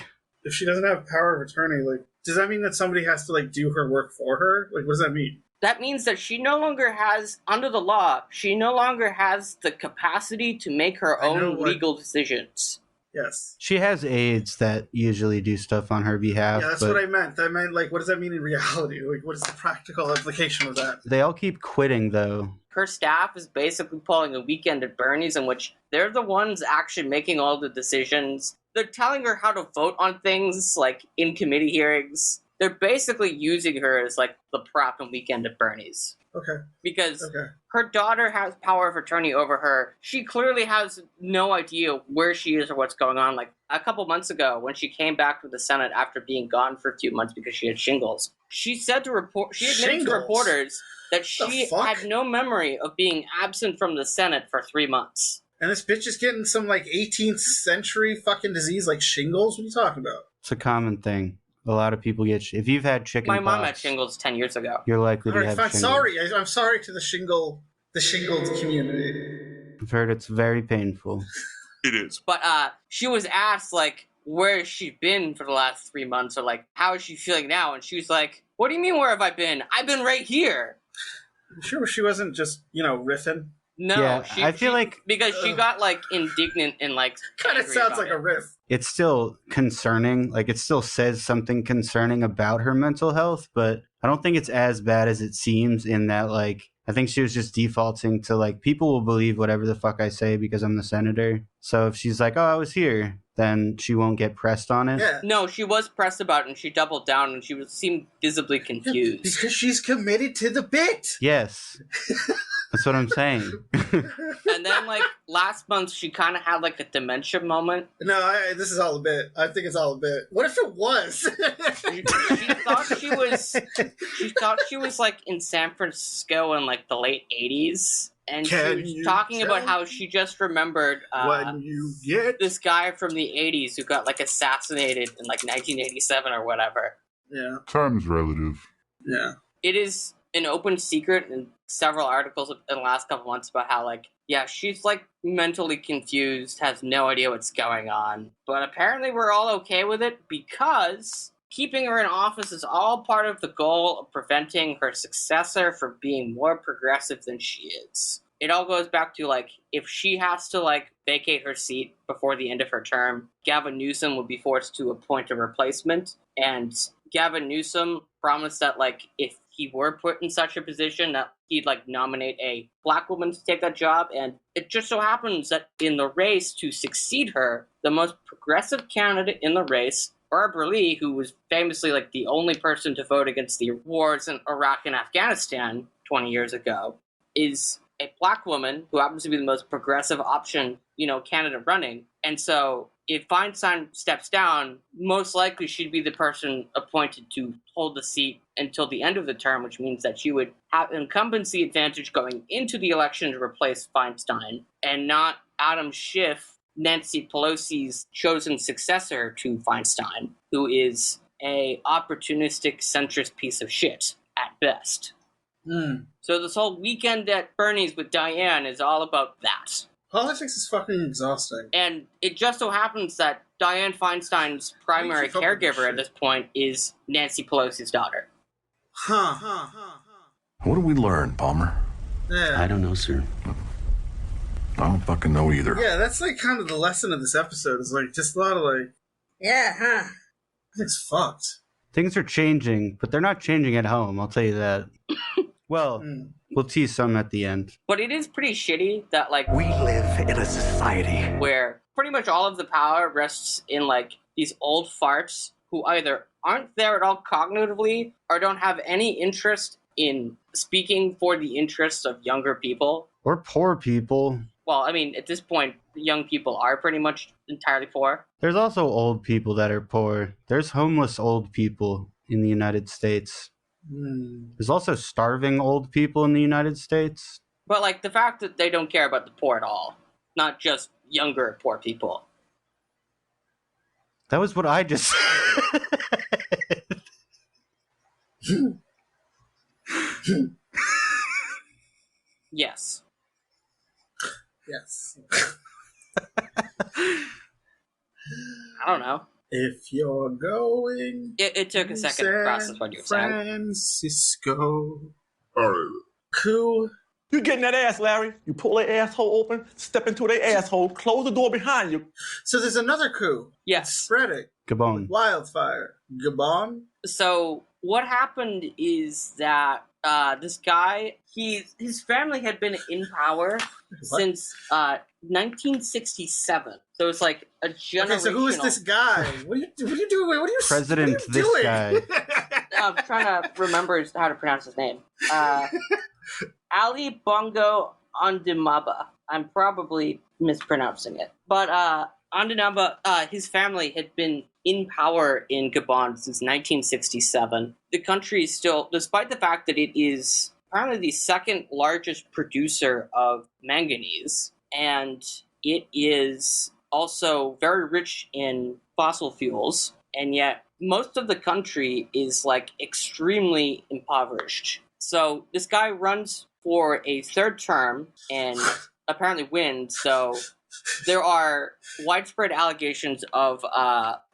Speaker 1: If she doesn't have power of attorney, like, does that mean that somebody has to, like, do her work for her? Like, what does that mean?
Speaker 2: That means that she no longer has, under the law, she no longer has the capacity to make her own legal decisions.
Speaker 1: Yes.
Speaker 3: She has aides that usually do stuff on her behalf.
Speaker 1: Yeah, that's
Speaker 3: but
Speaker 1: what I meant. I meant, like, what does that mean in reality? Like, what is the practical implication of that?
Speaker 3: They all keep quitting, though.
Speaker 2: Her staff is basically pulling a weekend at Bernie's in which they're the ones actually making all the decisions. They're telling her how to vote on things, like, in committee hearings. They're basically using her as, like, the prop in Weekend at Bernie's.
Speaker 1: Okay.
Speaker 2: Because her daughter has power of attorney over her. She clearly has no idea where she is or what's going on. Like, a couple months ago, when she came back to the Senate after being gone for a few months because she had shingles, she said to she admitted to reporters that she had no memory of being absent from the Senate for 3 months.
Speaker 1: And this bitch is getting some, like, 18th century fucking disease like shingles? What are you talking about?
Speaker 3: It's a common thing. A lot of people get... If you've had chicken
Speaker 2: My mom
Speaker 3: pox,
Speaker 2: had shingles 10 years ago.
Speaker 3: you're likely to have
Speaker 1: I'm
Speaker 3: shingles.
Speaker 1: sorry. I'm sorry to the shingled community.
Speaker 3: I've heard it's very painful.
Speaker 11: It is.
Speaker 2: But she was asked, like, where has she been for the last 3 months? Or, like, how is she feeling now? And she was like, what do you mean, where have I been? I've been right here.
Speaker 1: I'm sure she wasn't just, riffing.
Speaker 2: No,
Speaker 3: Yeah, I feel like...
Speaker 2: Because she got, like, indignant and, like...
Speaker 1: Kind of sounds like a riff.
Speaker 3: it's still concerning. Like, it still says something concerning about her mental health, but I don't think it's as bad as it seems, in that, like, I think she was just defaulting to, like, people will believe whatever the fuck I say because I'm the senator. So if she's like, oh, I was here, then she won't get pressed on it.
Speaker 1: Yeah.
Speaker 2: No, she was pressed about it, and she doubled down, and seemed visibly confused.
Speaker 1: Because she's committed to the bit.
Speaker 3: Yes. That's what I'm saying.
Speaker 2: And then, like, last month, she kind of had, like, a dementia moment.
Speaker 1: No, this is all a bit. I think it's all a bit. What if it was?
Speaker 2: She thought she was like in San Francisco in like the late 80s, and she was talking about how she just remembered
Speaker 1: when you get
Speaker 2: this guy from the 80s who got like assassinated in like 1987 or whatever.
Speaker 1: Yeah.
Speaker 5: Time's relative.
Speaker 1: Yeah.
Speaker 2: It is an open secret in several articles in the last couple months about how, like, yeah, she's like mentally confused, has no idea what's going on. But apparently we're all okay with it because keeping her in office is all part of the goal of preventing her successor from being more progressive than she is. It all goes back to, like, if she has to, like, vacate her seat before the end of her term, Gavin Newsom would be forced to appoint a replacement. And Gavin Newsom promised that, like, if he were put in such a position, that he'd, like, nominate a black woman to take that job. And it just so happens that in the race to succeed her, the most progressive candidate in the race, Barbara Lee, who was famously, like, the only person to vote against the wars in Iraq and Afghanistan 20 years ago, is a black woman who happens to be the most progressive option, candidate running. And so if Feinstein steps down, most likely she'd be the person appointed to hold the seat until the end of the term, which means that she would have incumbency advantage going into the election to replace Feinstein, and not Adam Schiff, Nancy Pelosi's chosen successor to Feinstein, who is a opportunistic centrist piece of shit at best. So this whole weekend at Bernie's with Diane is all about that.
Speaker 1: Politics is fucking exhausting.
Speaker 2: And it just so happens that Dianne Feinstein's primary caregiver at this point is Nancy Pelosi's daughter.
Speaker 12: What did we learn, Palmer?
Speaker 1: Yeah.
Speaker 12: I don't know, sir. I don't fucking know either.
Speaker 1: Yeah, that's like kind of the lesson of this episode, is like just a lot of like, it's fucked.
Speaker 3: Things are changing, but they're not changing at home, I'll tell you that. Well, we'll tease some at the end.
Speaker 2: But it is pretty shitty that, like,
Speaker 9: We live in a society
Speaker 2: where pretty much all of the power rests in, like, these old farts who either aren't there at all cognitively or don't have any interest in speaking for the interests of younger people.
Speaker 3: Or poor people.
Speaker 2: Well, I mean, at this point, young people are pretty much entirely poor.
Speaker 3: There's also old people that are poor. There's homeless old people in the United States. There's also starving old people in the United States.
Speaker 2: But, like, the fact that they don't care about the poor at all, not just younger poor people.
Speaker 3: That was what I just said.
Speaker 2: Yes.
Speaker 1: Yes.
Speaker 2: I don't know.
Speaker 1: If you're going
Speaker 2: It took a second to process what you were saying.
Speaker 1: Francisco. Alright. Coup.
Speaker 9: You get in that ass, Larry. You pull their asshole open, step into their asshole, close the door behind you.
Speaker 1: So there's another coup.
Speaker 2: Yes.
Speaker 1: Spreading.
Speaker 3: Gabon.
Speaker 1: Wildfire. Gabon.
Speaker 2: So what happened is that this guy, his family had been in power since 1967. So it's like a generational...
Speaker 1: Okay, so who is this guy? What are you doing? What are you
Speaker 3: President
Speaker 1: what are you
Speaker 3: this
Speaker 1: doing?
Speaker 3: guy.
Speaker 2: I'm trying to remember how to pronounce his name. Ali Bongo Ondimaba. I'm probably mispronouncing it. But Ondimaba, his family had been in power in Gabon since 1967. The country is still, despite the fact that it is apparently the second largest producer of manganese, and it is also very rich in fossil fuels, and yet most of the country is like extremely impoverished. So this guy runs for a third term and apparently wins. So there are widespread allegations of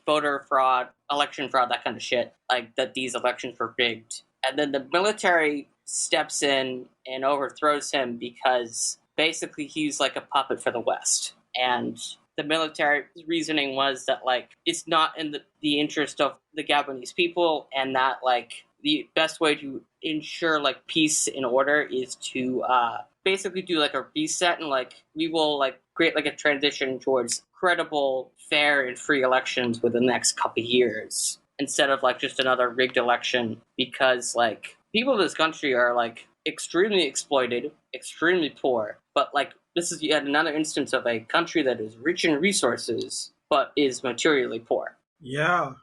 Speaker 2: voter fraud, election fraud, that kind of shit, like that these elections were rigged. And then the military steps in and overthrows him because basically he's like a puppet for the West. And the military reasoning was that, like, it's not in the interest of the Gabonese people, and that, like, the best way to ensure, like, peace and order is to basically do, like, a reset, and, like, we will, like, create, like, a transition towards credible, fair, and free elections within the next couple of years, instead of, like, just another rigged election, because, like, people in this country are, like, extremely exploited, extremely poor, but, like, this is yet another instance of a country that is rich in resources, but is materially poor.
Speaker 1: Yeah.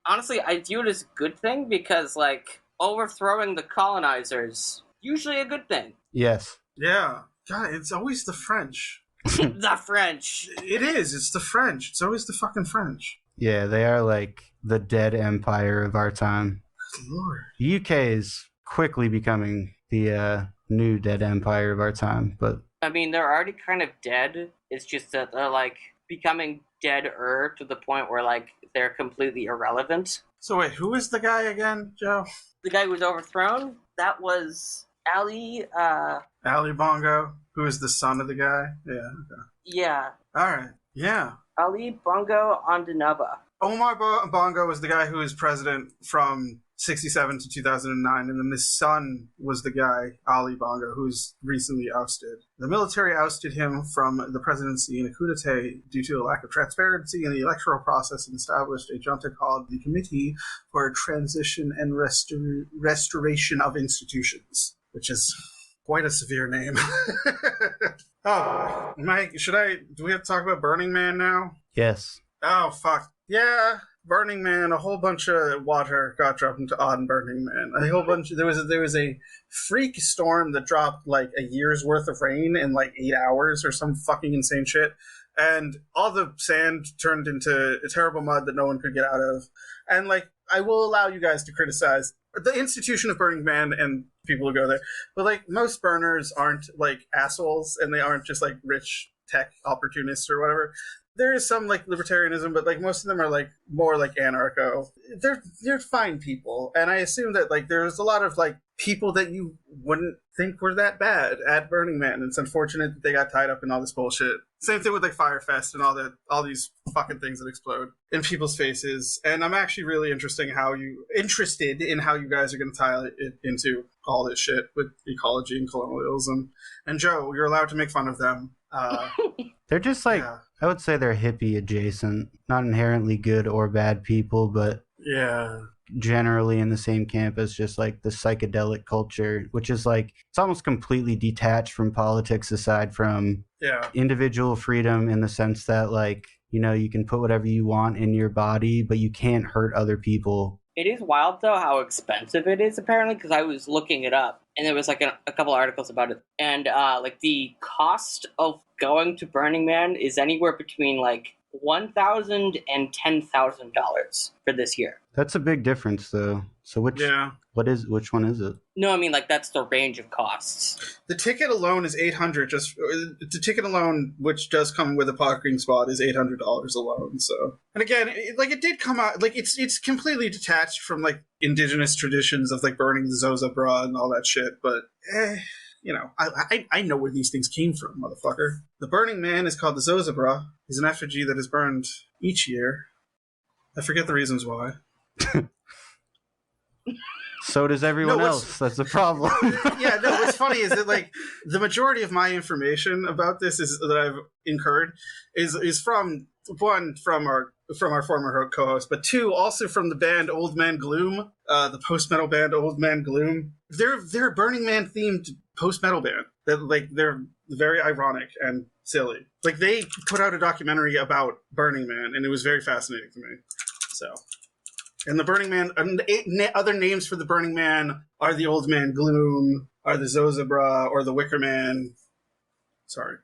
Speaker 2: Honestly, I view it as a good thing because, like, overthrowing the colonizers, usually a good thing.
Speaker 3: Yes.
Speaker 1: Yeah. God, it's always the French.
Speaker 2: The French.
Speaker 1: It is. It's the French. It's always the fucking French.
Speaker 3: Yeah, they are like the dead empire of our time.
Speaker 1: Good Lord.
Speaker 3: The UK is quickly becoming the new dead empire of our time, but
Speaker 2: I mean, they're already kind of dead. It's just that they're, like, becoming deader to the point where, like, they're completely irrelevant.
Speaker 1: So wait, who is the guy again, Joe?
Speaker 2: The guy who was overthrown? That was Ali,
Speaker 1: Ali Bongo, who is the son of the guy? Yeah, okay.
Speaker 2: Yeah.
Speaker 1: Alright, yeah.
Speaker 2: Ali Bongo Ondinaba.
Speaker 1: Omar Bongo was the guy who was president from 1967 to 2009, and then his son was the guy, Ali Bongo, who's recently ousted. The military ousted him from the presidency in a coup d'etat due to a lack of transparency in the electoral process and established a junta called the Committee for Transition and Restoration of Institutions, which is quite a severe name. Oh, Mike, do we have to talk about Burning Man now?
Speaker 3: yes.
Speaker 1: Oh, fuck. Yeah, Burning Man, a whole bunch of water got dropped on Burning Man. A whole bunch. There was a freak storm that dropped like a year's worth of rain in like 8 hours or some fucking insane shit. And all the sand turned into a terrible mud that no one could get out of. And like, I will allow you guys to criticize the institution of Burning Man and people who go there. But like, most burners aren't like assholes, and they aren't just like rich tech opportunists or whatever. There is some like libertarianism, but like most of them are like more like anarcho. They're fine people, and I assume that like there's a lot of like people that you wouldn't think were that bad at Burning Man. It's unfortunate that they got tied up in all this bullshit. Same thing with like Firefest and all these fucking things that explode in people's faces. And I'm actually really interested in how you guys are going to tie it into all this shit with ecology and colonialism. And Joe, you're allowed to make fun of them.
Speaker 3: They're just like,
Speaker 1: Yeah.
Speaker 3: I would say they're hippie adjacent, not inherently good or bad people, but
Speaker 1: Yeah.
Speaker 3: generally in the same camp as just like the psychedelic culture, which is like, it's almost completely detached from politics aside from
Speaker 1: Yeah.
Speaker 3: individual freedom, in the sense that like, you know, you can put whatever you want in your body, but you can't hurt other people.
Speaker 2: It is wild, though, how expensive it is, apparently, because I was looking it up, and there was, like, a couple articles about it. And, like, the cost of going to Burning Man is anywhere between, like, $1,000 and $10,000 for this year.
Speaker 3: That's a big difference, though. So which one is it?
Speaker 2: No, I mean, like, that's the range of costs.
Speaker 1: The ticket alone is $800. The ticket alone, which does come with a parking spot, is $800 alone. So, and again, it did come out like it's completely detached from like indigenous traditions of like burning the Zozabra and all that shit. But you know, I know where these things came from, motherfucker. The Burning Man is called the Zozabra. He's an effigy that is burned each year. I forget the reasons why.
Speaker 3: So does everyone else. That's the problem.
Speaker 1: Yeah, no, what's funny is that like the majority of my information about this is that I've incurred is from our former co-host, but two, also from the band Old Man Gloom, the post-metal band Old Man Gloom. They're a Burning Man themed post-metal band. They're very ironic and silly. Like they put out a documentary about Burning Man, and it was very fascinating to me. So. And the Burning Man, other names for the Burning Man are the Old Man Gloom, are the Zozabra, or the Wicker Man. Sorry.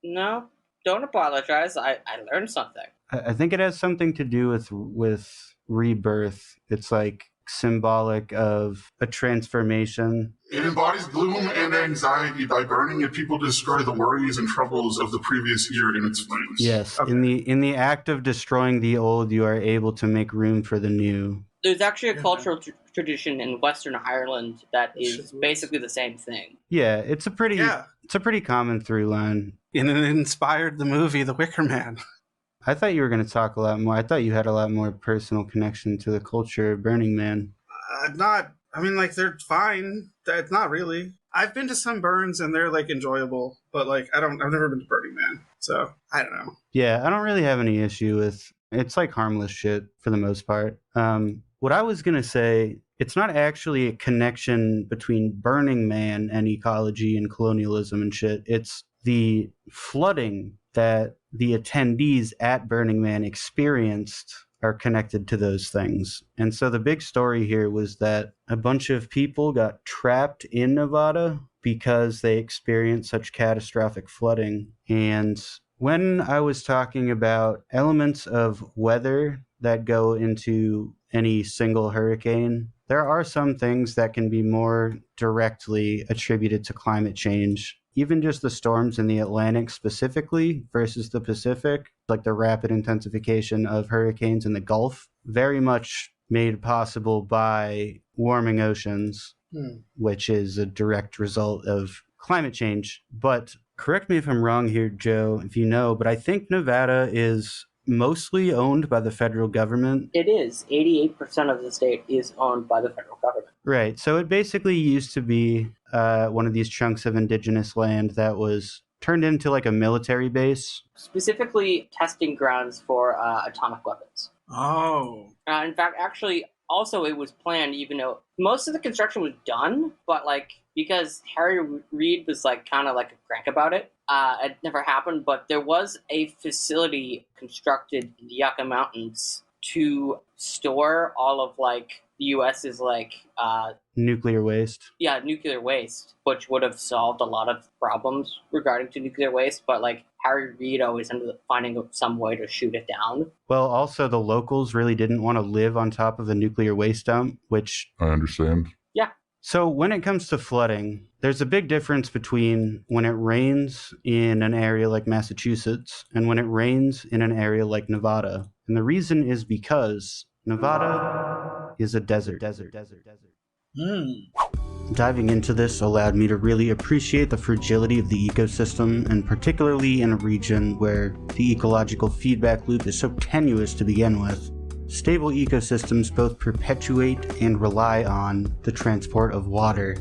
Speaker 2: No, don't apologize. I learned something.
Speaker 3: I think it has something to do with rebirth. It's like symbolic of a transformation.
Speaker 11: It embodies gloom and anxiety. By burning it, people destroy the worries and troubles of the previous year in its flames.
Speaker 3: Yes,
Speaker 1: okay.
Speaker 3: in the act of destroying the old, you are able to make room for the new.
Speaker 2: There's actually a cultural tradition in Western Ireland that is basically the same thing.
Speaker 3: Yeah, it's a pretty common through line.
Speaker 1: And it inspired the movie The Wicker Man.
Speaker 3: I thought you were going to talk a lot more. I thought you had a lot more personal connection to the culture of Burning Man.
Speaker 1: They're fine. Not really. I've been to some burns and they're like enjoyable, but like I've never been to Burning Man, so I don't know.
Speaker 3: Yeah, I don't really have any issue with. It's like harmless shit for the most part. What I was gonna say, it's not actually a connection between Burning Man and ecology and colonialism and shit. It's the flooding that the attendees at Burning Man experienced are connected to those things. And so the big story here was that a bunch of people got trapped in Nevada because they experienced such catastrophic flooding. And when I was talking about elements of weather that go into any single hurricane, there are some things that can be more directly attributed to climate change. Even just the storms in the Atlantic specifically versus the Pacific, like the rapid intensification of hurricanes in the Gulf, very much made possible by warming oceans, which is a direct result of climate change. But correct me if I'm wrong here, Joe, if you know, but I think Nevada is mostly owned by the federal government.
Speaker 2: It is. 88% of the state is owned by the federal government.
Speaker 3: Right. So it basically used to be one of these chunks of indigenous land that was turned into like a military base.
Speaker 2: Specifically testing grounds for atomic weapons.
Speaker 1: Oh.
Speaker 2: In fact, actually, also it was planned, even though most of the construction was done, but like because Harry Reid was like kind of like a crank about it, it never happened. But there was a facility constructed in the Yucca Mountains to store all of like the U.S.'s like
Speaker 3: nuclear waste.
Speaker 2: Yeah, nuclear waste, which would have solved a lot of problems regarding to nuclear waste. But like Harry Reid always ended up finding some way to shoot it down.
Speaker 3: Well, also the locals really didn't want to live on top of the nuclear waste dump, which
Speaker 12: I understand.
Speaker 2: Yeah.
Speaker 3: So when it comes to flooding, there's a big difference between when it rains in an area like Massachusetts and when it rains in an area like Nevada. And the reason is because Nevada is a desert. Diving into this allowed me to really appreciate the fragility of the ecosystem, and particularly in a region where the ecological feedback loop is so tenuous to begin with. Stable ecosystems both perpetuate and rely on the transport of water.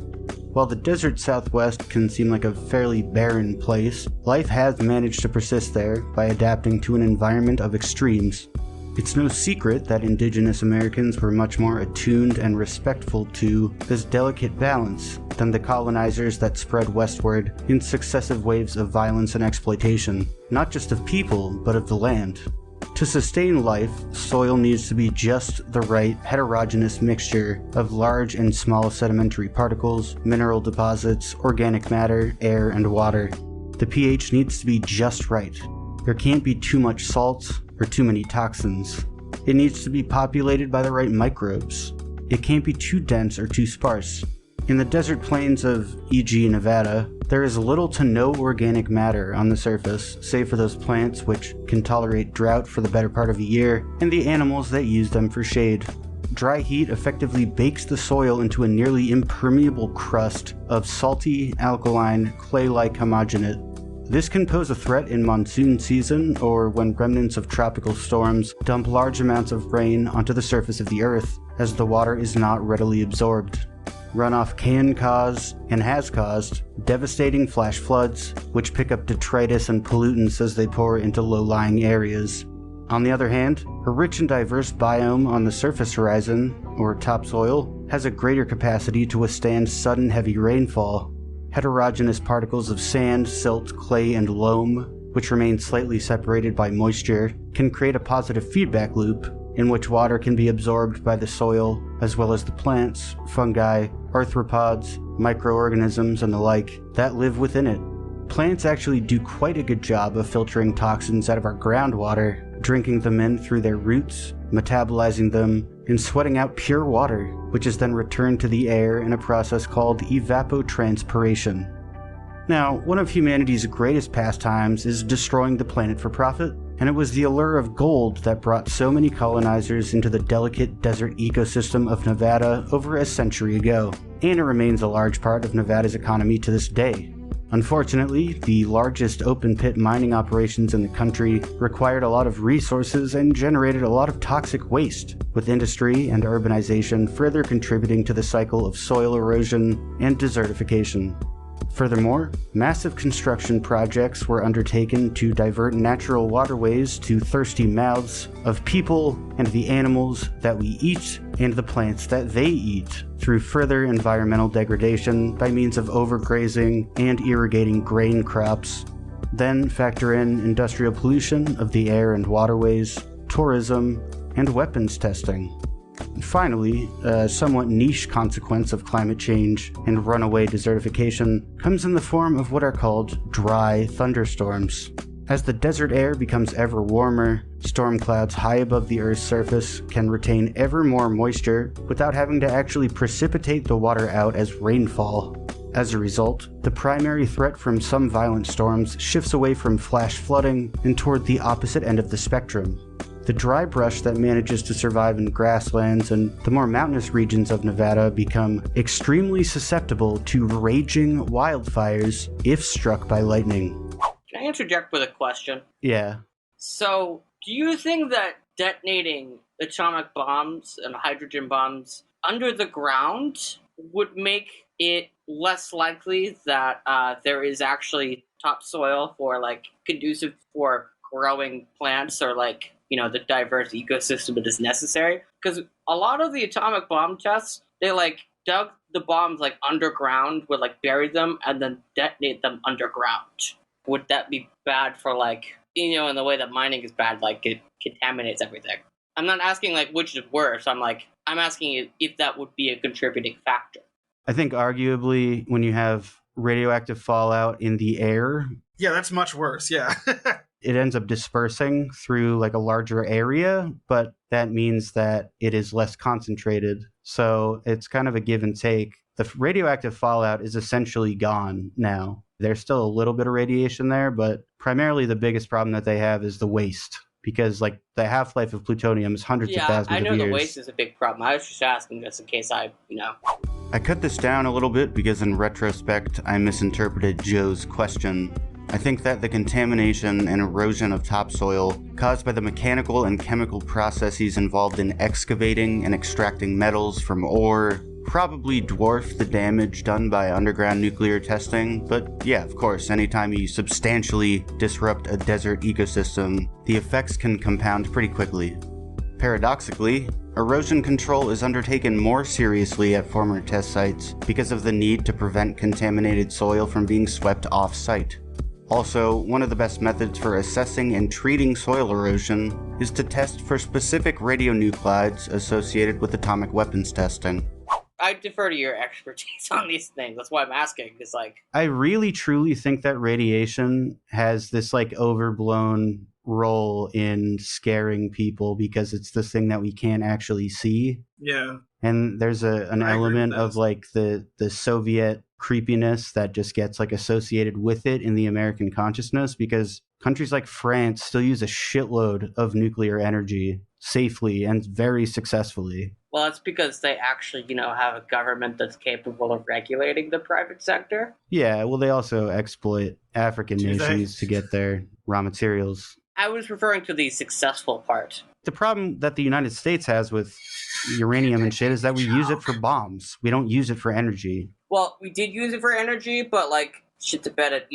Speaker 3: While the desert Southwest can seem like a fairly barren place, life has managed to persist there by adapting to an environment of extremes. It's no secret that indigenous Americans were much more attuned and respectful to this delicate balance than the colonizers that spread westward in successive waves of violence and exploitation, not just of people, but of the land. To sustain life, soil needs to be just the right heterogeneous mixture of large and small sedimentary particles, mineral deposits, organic matter, air, and water. The pH needs to be just right. There can't be too much salt or too many toxins. It needs to be populated by the right microbes. It can't be too dense or too sparse. In the desert plains of e.g. Nevada, there is little to no organic matter on the surface, save for those plants which can tolerate drought for the better part of a year, and the animals that use them for shade. Dry heat effectively bakes the soil into a nearly impermeable crust of salty, alkaline, clay-like homogenate. This can pose a threat in monsoon season, or when remnants of tropical storms dump large amounts of rain onto the surface of the earth, as the water is not readily absorbed. Runoff can cause, and has caused, devastating flash floods, which pick up detritus and pollutants as they pour into low-lying areas. On the other hand, a rich and diverse biome on the surface horizon, or topsoil, has a greater capacity to withstand sudden heavy rainfall. Heterogeneous particles of sand, silt, clay, and loam, which remain slightly separated by moisture, can create a positive feedback loop in which water can be absorbed by the soil, as well as the plants, fungi, arthropods, microorganisms, and the like that live within it. Plants actually do quite a good job of filtering toxins out of our groundwater, drinking them in through their roots, metabolizing them, and sweating out pure water, which is then returned to the air in a process called evapotranspiration. Now, one of humanity's greatest pastimes is destroying the planet for profit, and it was the allure of gold that brought so many colonizers into the delicate desert ecosystem of Nevada over a century ago, and it remains a large part of Nevada's economy to this day. Unfortunately, the largest open-pit mining operations in the country required a lot of resources and generated a lot of toxic waste, with industry and urbanization further contributing to the cycle of soil erosion and desertification. Furthermore, massive construction projects were undertaken to divert natural waterways to thirsty mouths of people and the animals that we eat and the plants that they eat through further environmental degradation by means of overgrazing and irrigating grain crops. Then factor in industrial pollution of the air and waterways, tourism, and weapons testing. Finally, a somewhat niche consequence of climate change and runaway desertification comes in the form of what are called dry thunderstorms. As the desert air becomes ever warmer, storm clouds high above the Earth's surface can retain ever more moisture without having to actually precipitate the water out as rainfall. As a result, the primary threat from some violent storms shifts away from flash flooding and toward the opposite end of the spectrum. The dry brush that manages to survive in grasslands and the more mountainous regions of Nevada become extremely susceptible to raging wildfires if struck by lightning.
Speaker 2: Can I interject with a question?
Speaker 3: Yeah.
Speaker 2: So, do you think that detonating atomic bombs and hydrogen bombs under the ground would make it less likely that there is actually topsoil for, like, conducive for growing plants or, like, you know, the diverse ecosystem that is necessary? Because a lot of the atomic bomb tests, they, like, dug the bombs, like, underground, would, like, bury them, and then detonate them underground. Would that be bad for, like, you know, in the way that mining is bad, like, it contaminates everything? I'm not asking, like, which is worse. I'm asking if that would be a contributing factor.
Speaker 3: I think arguably when you have radioactive fallout in the air...
Speaker 1: Yeah, that's much worse, yeah.
Speaker 3: It ends up dispersing through like a larger area, but that means that it is less concentrated. So it's kind of a give and take. The radioactive fallout is essentially gone now. There's still a little bit of radiation there, but primarily the biggest problem that they have is the waste. Because like the half-life of plutonium is hundreds of thousands of years.
Speaker 2: Yeah, I know the waste is a big problem. I was just asking just in case I
Speaker 3: cut this down a little bit because in retrospect, I misinterpreted Joe's question. I think that the contamination and erosion of topsoil caused by the mechanical and chemical processes involved in excavating and extracting metals from ore probably dwarf the damage done by underground nuclear testing, but yeah, of course, anytime you substantially disrupt a desert ecosystem, the effects can compound pretty quickly. Paradoxically, erosion control is undertaken more seriously at former test sites because of the need to prevent contaminated soil from being swept off-site. Also, one of the best methods for assessing and treating soil erosion is to test for specific radionuclides associated with atomic weapons testing.
Speaker 2: I defer to your expertise on these things. That's why I'm asking. It's like,
Speaker 3: I really truly think that radiation has this like overblown role in scaring people because it's the thing that we can't actually see.
Speaker 1: Yeah.
Speaker 3: And there's an element of like the Soviet creepiness that just gets like associated with it in the American consciousness because countries like France still use a shitload of nuclear energy safely and very successfully.
Speaker 2: well, it's because they actually, have a government that's capable of regulating the private sector.
Speaker 3: Yeah, well, they also exploit African nations to get their raw materials.
Speaker 2: I was referring to the successful part.
Speaker 3: The problem that the United States has with uranium and shit is that we use it for bombs. We don't use it for energy.
Speaker 2: Well, we did use it for energy, but, shit to bet at,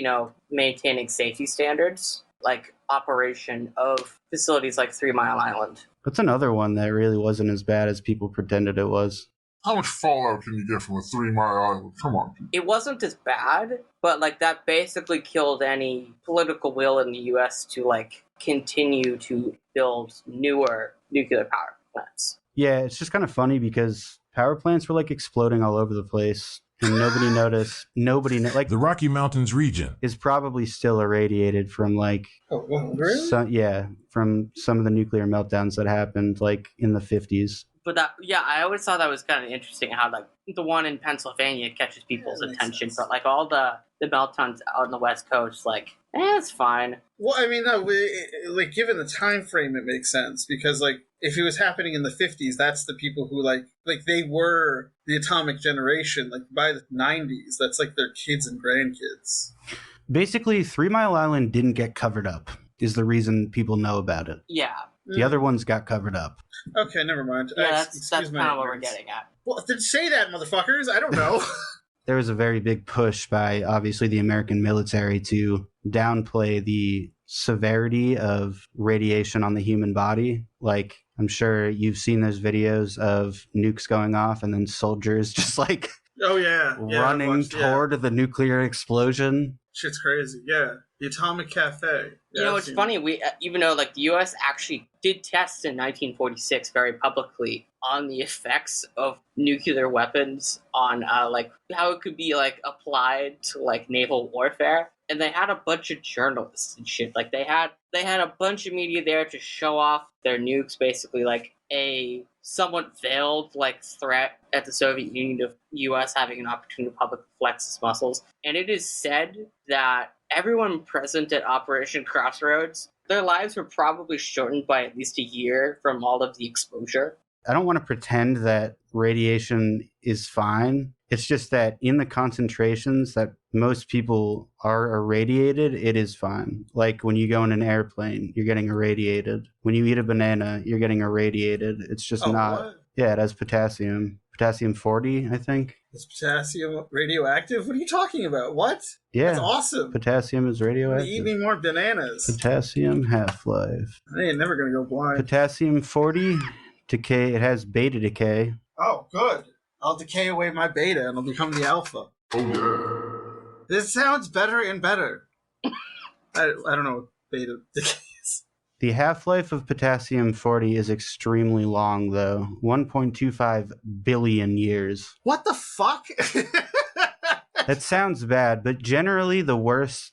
Speaker 2: maintaining safety standards, like operation of facilities like 3 Mile Island.
Speaker 3: That's another one that really wasn't as bad as people pretended it was.
Speaker 11: How much fallout can you get from a 3 Mile Island? Come on.
Speaker 2: It wasn't as bad, but, that basically killed any political will in the U.S. to, continue to build newer nuclear power plants.
Speaker 3: Yeah, it's just kind of funny because power plants were, exploding all over the place. And nobody noticed. The
Speaker 13: Rocky Mountains region
Speaker 3: is probably still irradiated from
Speaker 1: really?
Speaker 3: from some of the nuclear meltdowns that happened in the 50s.
Speaker 2: But I always thought that was kind of interesting how the one in Pennsylvania catches people's attention, but all the meltdowns out on the West Coast, It's fine.
Speaker 1: Well, I mean, no, like given the time frame, it makes sense because, like, if it was happening in the 50s, that's the people who like they were the atomic generation. Like by the 90s, that's like their kids and grandkids.
Speaker 3: Basically, 3 Mile Island didn't get covered up. Is the reason people know about it.
Speaker 2: Yeah.
Speaker 3: The other ones got covered up.
Speaker 1: Okay, never mind.
Speaker 2: Yeah, that's kind of what we're getting at.
Speaker 1: Well, then say that, motherfuckers. I don't know.
Speaker 3: There was a very big push by, obviously, the American military to downplay the severity of radiation on the human body. Like, I'm sure you've seen those videos of nukes going off and then soldiers just like running toward the nuclear explosion.
Speaker 1: Shit's crazy. Yeah. The Atomic Cafe. Yeah,
Speaker 2: It's funny. We even though like the U.S. actually did tests in 1946 very publicly on the effects of nuclear weapons on like how it could be like applied to like naval warfare, and they had a bunch of journalists and shit. Like they had a bunch of media there to show off their nukes, basically like a somewhat veiled like threat at the Soviet Union of U.S. having an opportunity to publicly flex its muscles. And it is said that everyone present at Operation Crossroads, their lives were probably shortened by at least a year from all of the exposure.
Speaker 3: I don't want to pretend that radiation is fine. It's just that in the concentrations that most people are irradiated, it is fine. Like when you go in an airplane, you're getting irradiated. When you eat a banana, you're getting irradiated. It's just not. What? Yeah, it has potassium. Potassium 40, I think.
Speaker 1: Is potassium radioactive? What are you talking about? What?
Speaker 3: Yeah.
Speaker 1: That's awesome.
Speaker 3: Potassium is radioactive.
Speaker 1: Eat me more bananas.
Speaker 3: Potassium half-life.
Speaker 1: I ain't never going to go blind.
Speaker 3: Potassium 40, decay. It has beta decay.
Speaker 1: Oh, good. I'll decay away my beta and I'll become the alpha.
Speaker 11: Oh, yeah.
Speaker 1: This sounds better and better. I don't know what beta decay is.
Speaker 3: The half-life of potassium 40 is extremely long, though. 1.25 billion years.
Speaker 1: What the fuck?
Speaker 3: That sounds bad, but generally the worst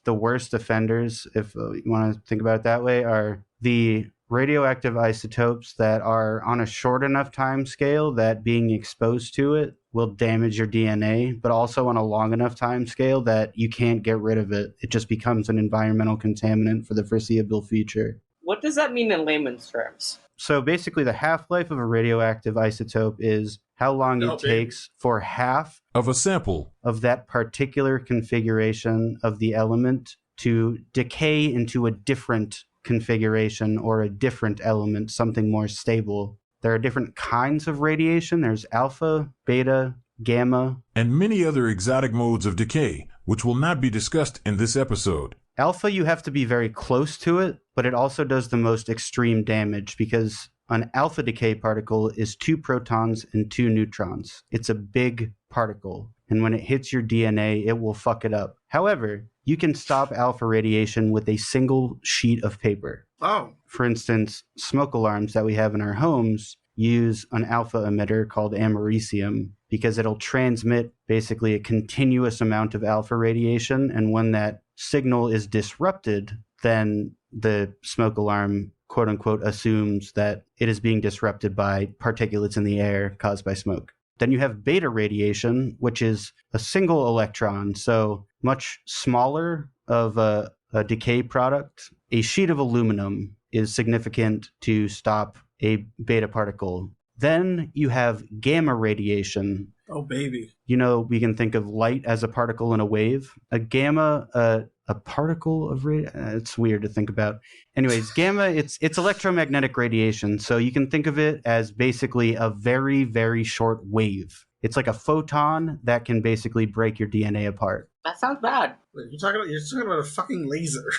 Speaker 3: offenders, if you want to think about it that way, are the radioactive isotopes that are on a short enough time scale that being exposed to it will damage your DNA, but also on a long enough time scale that you can't get rid of it. It just becomes an environmental contaminant for the foreseeable future.
Speaker 2: What does that mean in layman's terms?
Speaker 3: So basically the half-life of a radioactive isotope is how long it takes for half
Speaker 12: of a sample
Speaker 3: of that particular configuration of the element to decay into a different configuration or a different element, something more stable. There are different kinds of radiation. There's alpha, beta, gamma,
Speaker 12: and many other exotic modes of decay, which will not be discussed in this episode.
Speaker 3: Alpha, you have to be very close to it, but it also does the most extreme damage because an alpha decay particle is 2 protons and 2 neutrons. It's a big particle, and when it hits your DNA, it will fuck it up. However, you can stop alpha radiation with a single sheet of paper.
Speaker 1: Oh.
Speaker 3: For instance, smoke alarms that we have in our homes use an alpha emitter called americium because it'll transmit basically a continuous amount of alpha radiation, and when that signal is disrupted, then the smoke alarm, quote unquote, assumes that it is being disrupted by particulates in the air caused by smoke. Then you have beta radiation, which is a single electron, so much smaller of a decay product. A sheet of aluminum is significant to stop a beta particle. Then you have gamma radiation.
Speaker 1: Oh, baby.
Speaker 3: You know, we can think of light as a particle in a wave. A gamma, a particle of it's weird to think about. Anyways, gamma, it's electromagnetic radiation. So you can think of it as basically a very, very short wave. It's like a photon that can basically break your DNA apart.
Speaker 2: That sounds bad.
Speaker 1: Wait, you're talking about a fucking laser.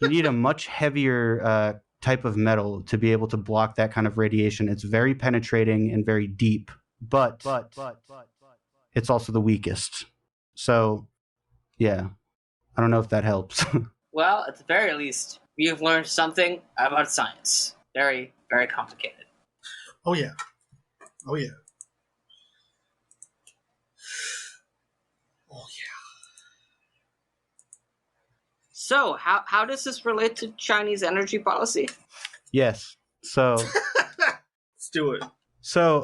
Speaker 3: You need a much heavier type of metal to be able to block that kind of radiation. It's very penetrating and very deep, but it's also the weakest. So, yeah, I don't know if that helps.
Speaker 2: Well, at the very least, we have learned something about science. Very, very complicated.
Speaker 1: Oh, yeah. Oh, yeah. Oh, yeah.
Speaker 2: So, how does this relate to Chinese energy policy?
Speaker 3: Yes. So
Speaker 1: let's do it.
Speaker 3: So,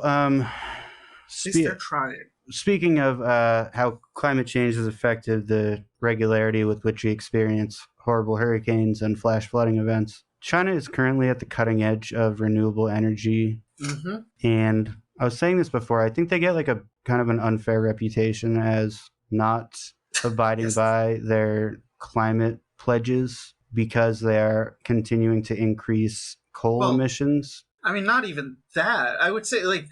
Speaker 1: they're trying.
Speaker 3: Speaking of how climate change has affected the regularity with which we experience horrible hurricanes and flash flooding events. China is currently at the cutting edge of renewable energy.
Speaker 1: Mm-hmm.
Speaker 3: And I was saying this before, I think they get like a kind of an unfair reputation as not abiding by their climate pledges because they are continuing to increase coal emissions.
Speaker 1: I mean, not even that. I would say, like,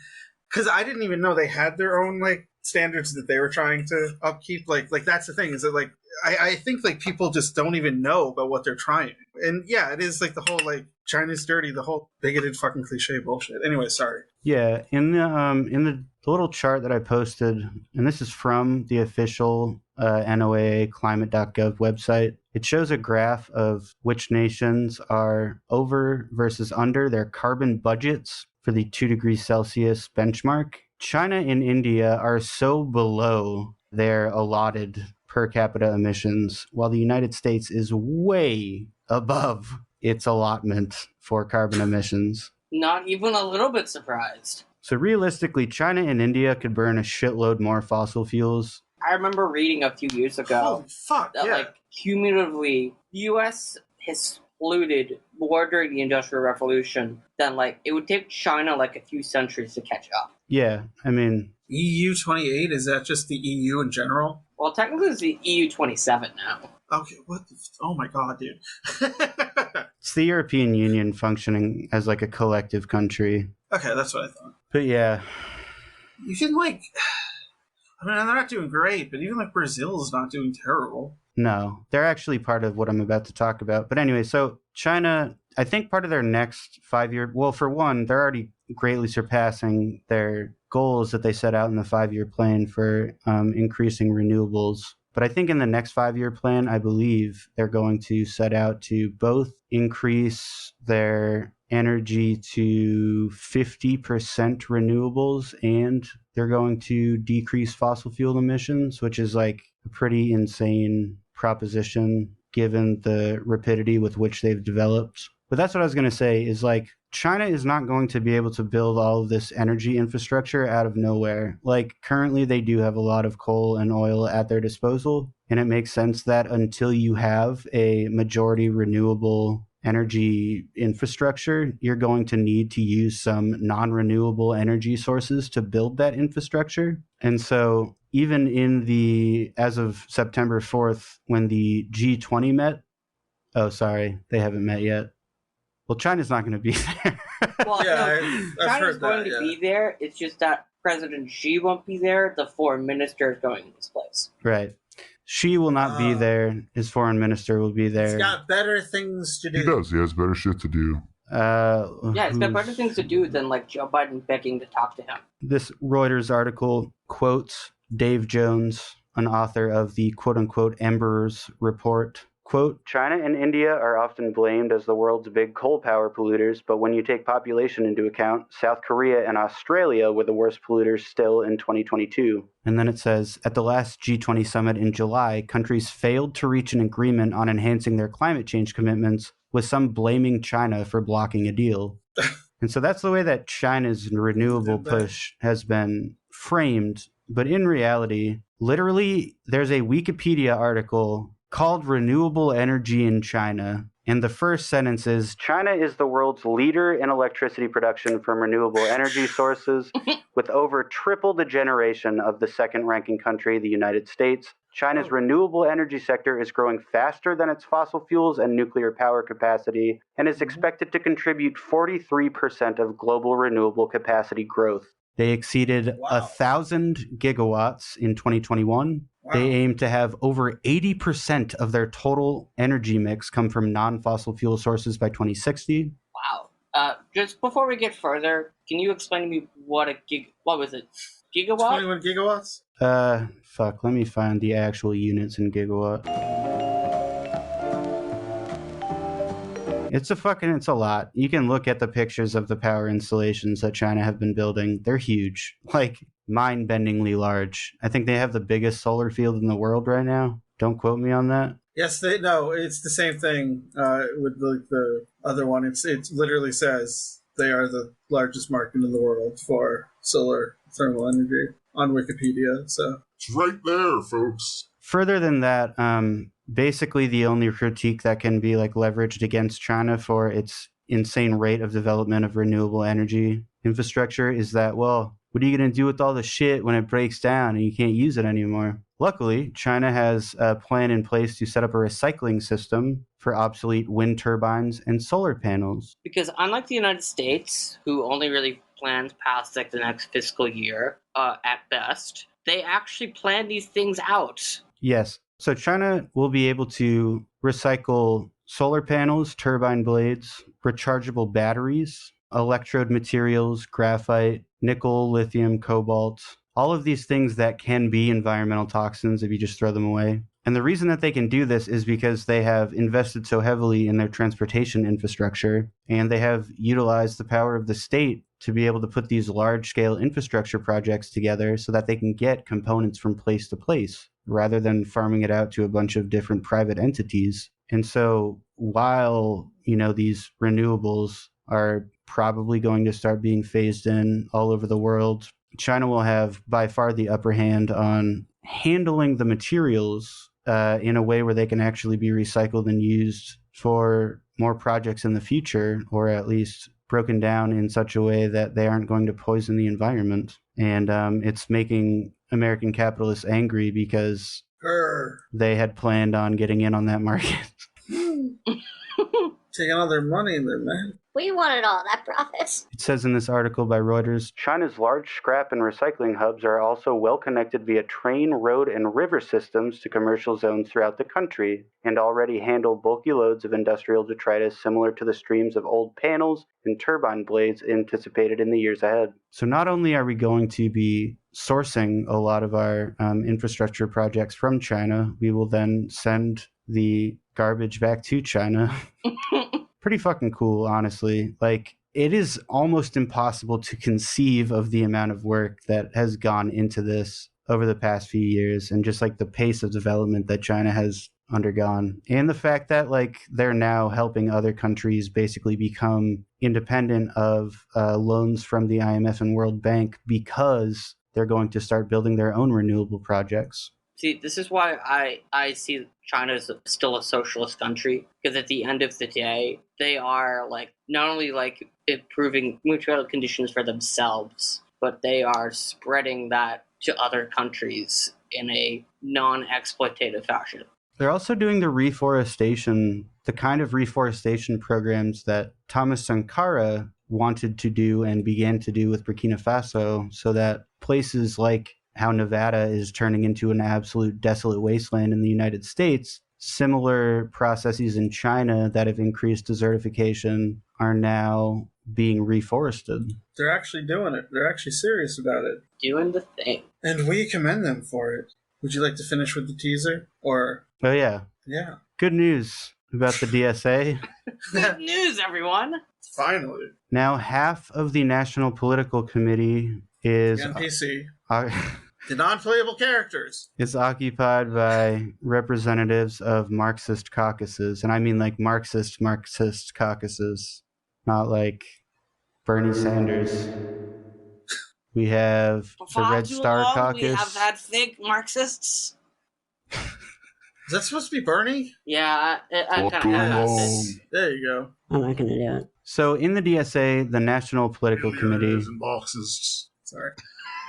Speaker 1: because I didn't even know they had their own, like, standards that they were trying to upkeep. Like that's the thing, is that, like, I think, like, people just don't even know about what they're trying. And, yeah, it is, like, the whole, like, China's dirty, the whole bigoted fucking cliche bullshit. Anyway, sorry.
Speaker 3: Yeah, in the little chart that I posted, and this is from the official NOAA climate.gov website, it shows a graph of which nations are over versus under their carbon budgets for the 2 degrees Celsius benchmark. China and India are so below their allotted per capita emissions, while the United States is way above its allotment for carbon emissions.
Speaker 2: Not even a little bit surprised.
Speaker 3: So realistically, China and India could burn a shitload more fossil fuels.
Speaker 2: I remember reading a few years ago
Speaker 1: Holy fuck,
Speaker 2: that,
Speaker 1: yeah.
Speaker 2: like, cumulatively, the U.S. has polluted more during the Industrial Revolution than, like, it would take China, like, a few centuries to catch up.
Speaker 3: Yeah, I mean...
Speaker 1: EU 28, is that just the EU in general?
Speaker 2: Well, technically it's the EU 27 now.
Speaker 1: Okay, what the... Oh my god, dude.
Speaker 3: It's the European Union functioning as, like, a collective country.
Speaker 1: Okay, that's what I thought.
Speaker 3: But yeah.
Speaker 1: Even, like... I mean, they're not doing great, but even, like, Brazil is not doing terrible.
Speaker 3: No, they're actually part of what I'm about to talk about. But anyway, so China, I think part of their next 5-year... Well, for one, they're already greatly surpassing their goals that they set out in the 5-year plan for increasing renewables. But I think in the next 5-year plan, I believe they're going to set out to both increase their energy to 50% renewables, and they're going to decrease fossil fuel emissions, which is like a pretty insane proposition given the rapidity with which they've developed. But that's what I was going to say, is like China is not going to be able to build all of this energy infrastructure out of nowhere. Like currently they do have a lot of coal and oil at their disposal, and it makes sense that until you have a majority renewable energy infrastructure, you're going to need to use some non-renewable energy sources to build that infrastructure. And so even in the, as of September 4th, when the G20 met, oh, sorry, they haven't met yet. Well, China's not going to be there.
Speaker 2: Well,
Speaker 1: Yeah,
Speaker 2: no,
Speaker 1: I've
Speaker 2: China's
Speaker 1: heard
Speaker 2: going
Speaker 1: that,
Speaker 2: to be there. It's just that President Xi won't be there. The foreign minister is going to this place.
Speaker 3: Right. Xi will not be there. His foreign minister will be there.
Speaker 1: He's got better things to do.
Speaker 5: He does. He has better shit to do.
Speaker 2: Yeah, he's got better things to do than, like, Joe Biden begging to talk to him.
Speaker 3: This Reuters article quotes Dave Jones, an author of the quote-unquote Embers report. Quote, China and India are often blamed as the world's big coal power polluters, but when you take population into account, South Korea and Australia were the worst polluters still in 2022. And then it says, at the last G20 summit in July, countries failed to reach an agreement on enhancing their climate change commitments, with some blaming China for blocking a deal. And so that's the way that China's renewable push has been framed. But in reality, literally, there's a Wikipedia article called Renewable Energy in China. And the first sentence is, China is the world's leader in electricity production from renewable energy sources, with over triple the generation of the second-ranking country, the United States. China's renewable energy sector is growing faster than its fossil fuels and nuclear power capacity, and is expected to contribute 43% of global renewable capacity growth. They exceeded 1,000 gigawatts in 2021. Wow. They aim to have over 80% of their total energy mix come from non-fossil fuel sources by 2060.
Speaker 2: Wow. Just before we get further, can you explain to me what what was it? Gigawatt?
Speaker 1: 21 gigawatts?
Speaker 3: Fuck, let me find the actual units in gigawatt. It's a lot. You can look at the pictures of the power installations that China have been building. They're huge, like mind-bendingly large. I think they have the biggest solar field in the world right now. Don't quote me on that.
Speaker 1: Yes, it's the same thing with the other one. It literally says they are the largest market in the world for solar thermal energy on Wikipedia. So
Speaker 11: it's right there, folks.
Speaker 3: Further than that, basically the only critique that can be like leveraged against China for its insane rate of development of renewable energy infrastructure is that, well, what are you going to do with all the shit when it breaks down and you can't use it anymore? Luckily, China has a plan in place to set up a recycling system for obsolete wind turbines and solar panels.
Speaker 2: Because unlike the United States, who only really plans past like the next fiscal year at best, they actually plan these things out.
Speaker 3: Yes. So China will be able to recycle solar panels, turbine blades, rechargeable batteries, electrode materials, graphite, nickel, lithium, cobalt, all of these things that can be environmental toxins if you just throw them away. And the reason that they can do this is because they have invested so heavily in their transportation infrastructure, and they have utilized the power of the state to be able to put these large-scale infrastructure projects together so that they can get components from place to place, rather than farming it out to a bunch of different private entities. And so while, these renewables are probably going to start being phased in all over the world, China will have by far the upper hand on handling the materials in a way where they can actually be recycled and used for more projects in the future, or at least broken down in such a way that they aren't going to poison the environment. And it's making American capitalists angry because they had planned on getting in on that market.
Speaker 1: Taking all their money in there, man.
Speaker 4: We wanted all that profit.
Speaker 3: It says in this article by Reuters, China's large scrap and recycling hubs are also well connected via train, road, and river systems to commercial zones throughout the country, and already handle bulky loads of industrial detritus similar to the streams of old panels and turbine blades anticipated in the years ahead. So not only are we going to be sourcing a lot of our infrastructure projects from China, we will then send the garbage back to China. Pretty fucking cool, honestly. Like, it is almost impossible to conceive of the amount of work that has gone into this over the past few years, and just like the pace of development that China has undergone, and the fact that like they're now helping other countries basically become independent of loans from the IMF and World Bank because they're going to start building their own renewable projects.
Speaker 2: See, this is why I see China as still a socialist country, because at the end of the day, they are like not only like improving material conditions for themselves, but they are spreading that to other countries in a non-exploitative fashion.
Speaker 3: They're also doing the reforestation, the kind of reforestation programs that Thomas Sankara wanted to do and began to do with Burkina Faso, so that places like how Nevada is turning into an absolute desolate wasteland in the United States, similar processes in China that have increased desertification are now being reforested.
Speaker 1: They're actually doing it. They're actually serious about it.
Speaker 2: Doing the thing.
Speaker 1: And we commend them for it. Would you like to finish with the teaser? Or...
Speaker 3: Oh, yeah.
Speaker 1: Yeah.
Speaker 3: Good news about the DSA.
Speaker 2: Good news, everyone!
Speaker 1: Finally.
Speaker 3: Now, half of the National Political Committee is...
Speaker 1: The NPC. The non-playable characters.
Speaker 3: Is occupied by representatives of Marxist caucuses. And I mean like Marxist caucuses, not like Bernie Sanders. We have the Red Star Caucus.
Speaker 2: We have had fake Marxists.
Speaker 1: Is that supposed to be Bernie?
Speaker 2: Yeah, I kind of have this.
Speaker 1: There you go.
Speaker 8: I'm not going to do it.
Speaker 3: So in the DSA, the National Political Committee...
Speaker 1: Marxists. Sorry.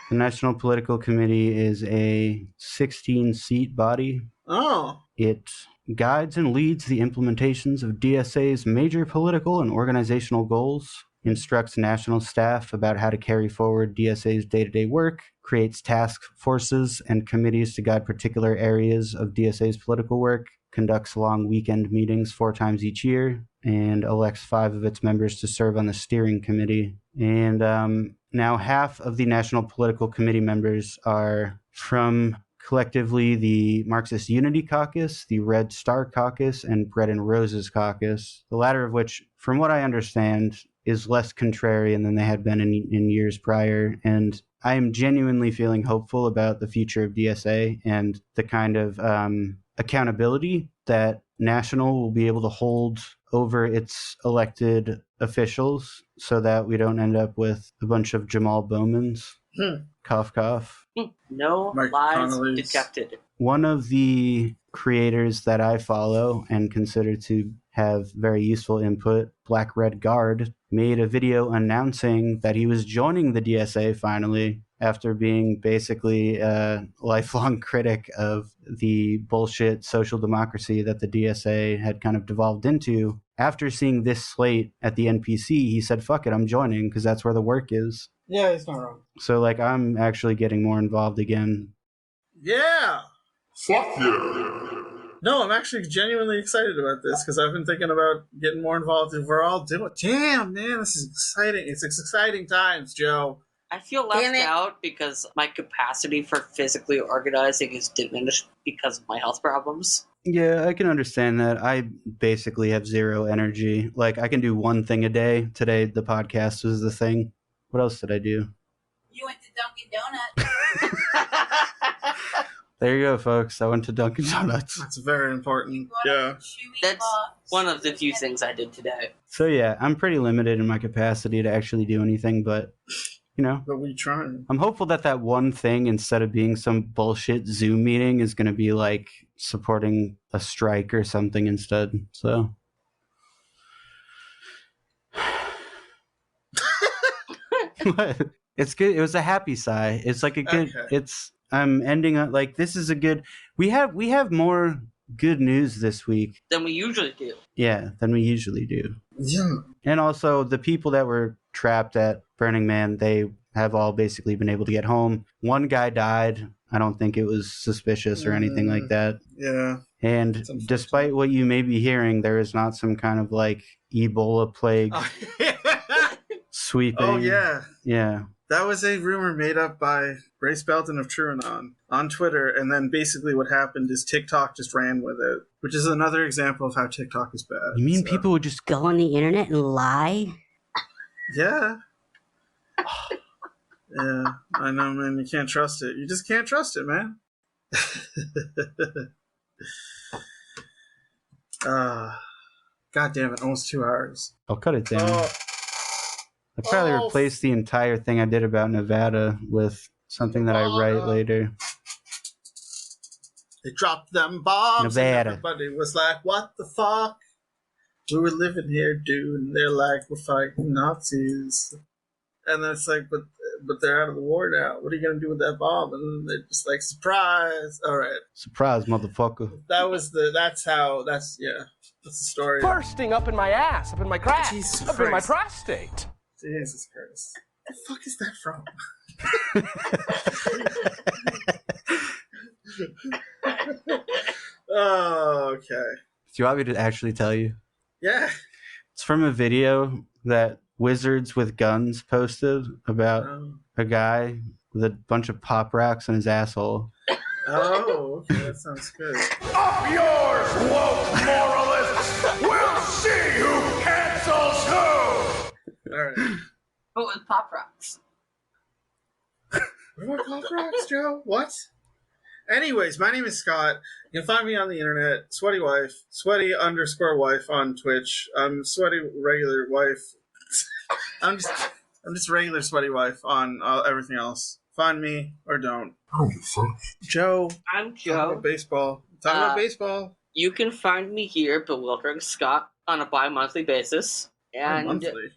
Speaker 3: The National Political Committee is a 16-seat body.
Speaker 1: Oh.
Speaker 3: It guides and leads the implementations of DSA's major political and organizational goals, instructs national staff about how to carry forward DSA's day-to-day work, creates task forces and committees to guide particular areas of DSA's political work, conducts long weekend meetings 4 times each year, and elects 5 of its members to serve on the steering committee. And now half of the National Political Committee members are from collectively the Marxist Unity Caucus, the Red Star Caucus, and Bread and Roses Caucus, the latter of which, from what I understand, is less contrarian than they had been in years prior. And I am genuinely feeling hopeful about the future of DSA and the kind of accountability that National will be able to hold over its elected officials, so that we don't end up with a bunch of Jamal Bowmans. Cough, cough.
Speaker 2: No
Speaker 1: Mike
Speaker 2: lies
Speaker 1: Connolly's.
Speaker 2: detected.
Speaker 3: One of the creators that I follow and consider to have very useful input, Black Red Guard, made a video announcing that he was joining the DSA finally after being basically a lifelong critic of the bullshit social democracy that the DSA had kind of devolved into. After seeing this slate at the NPC, he said, fuck it, I'm joining because that's where the work is.
Speaker 1: Yeah, he's not wrong.
Speaker 3: So, like, I'm actually getting more involved again.
Speaker 1: Yeah!
Speaker 11: Fuck yeah.
Speaker 1: No, I'm actually genuinely excited about this because I've been thinking about getting more involved if we're all doing it. Damn, man, this is exciting. It's exciting times, Joe.
Speaker 2: I feel left out because my capacity for physically organizing is diminished because of my health problems.
Speaker 3: Yeah, I can understand that. I basically have zero energy. Like, I can do one thing a day. Today, the podcast was the thing. What else did I do?
Speaker 10: You went to Dunkin' Donuts.
Speaker 3: There you go, folks. I went to Dunkin' Donuts.
Speaker 1: That's very important. Yeah.
Speaker 2: That's one of the few things I did today.
Speaker 3: So, yeah, I'm pretty limited in my capacity to actually do anything, but, you know.
Speaker 1: But we trying.
Speaker 3: I'm hopeful that that one thing, instead of being some bullshit Zoom meeting, is going to be, like, supporting a strike or something instead. So. What? It's good. It was a happy sigh. It's like a good.
Speaker 1: Okay.
Speaker 3: I'm ending on like this is a good. We have more good news this week.
Speaker 2: Than we usually do.
Speaker 3: Yeah, than we usually do.
Speaker 1: Yeah.
Speaker 3: And also the people that were trapped at Burning Man, they have all basically been able to get home. One guy died. I don't think it was suspicious or anything like that.
Speaker 1: Yeah.
Speaker 3: And despite what you may be hearing, there is not some kind of like Ebola plague sweeping.
Speaker 1: Oh, yeah.
Speaker 3: Yeah.
Speaker 1: That was a rumor made up by Grace Belton of TrueAnon on Twitter, and then basically what happened is TikTok just ran with it, which is another example of how TikTok is bad.
Speaker 8: You mean people would just go on the internet and lie?
Speaker 1: Yeah. Yeah, I know, man. You can't trust it. You just can't trust it, man. God damn it, almost 2 hours.
Speaker 3: I'll cut it down.
Speaker 1: Oh.
Speaker 3: I'd probably replace the entire thing I did about Nevada with something that I write later.
Speaker 1: They dropped them bombs
Speaker 3: Nevada.
Speaker 1: and everybody was like, what the fuck? We were living here, dude, and they're like, we're fighting Nazis. And then it's like, but they're out of the war now. What are you going to do with that bomb? And they're just like, surprise. All right.
Speaker 3: Surprise, motherfucker.
Speaker 1: That's the story.
Speaker 13: Bursting up in my ass, up in my crack,
Speaker 1: Jesus
Speaker 13: up in my
Speaker 1: Christ.
Speaker 13: prostate.
Speaker 1: Jesus Christ. The fuck is that from? Oh, okay.
Speaker 3: Do you want me to actually tell you?
Speaker 1: Yeah.
Speaker 3: It's from a video that Wizards with Guns posted about a guy with a bunch of pop rocks in his asshole.
Speaker 1: Oh, okay. That sounds good.
Speaker 14: Up yours, woke moralists! We'll see who cancels who!
Speaker 1: Alright.
Speaker 2: But with Pop Rocks.
Speaker 1: What about Pop Rocks, Joe? What? Anyways, my name is Scott. You can find me on the internet, Sweaty Wife, Sweaty_wife on Twitch. I'm Sweaty Regular Wife. I'm just regular Sweaty Wife on everything else. Find me or don't.
Speaker 11: Oh, fuck.
Speaker 1: Joe.
Speaker 2: I'm Joe.
Speaker 1: Talk about baseball. Talk about baseball.
Speaker 2: You can find me here, Bewildering Scott, on a bi-monthly basis. And
Speaker 1: monthly.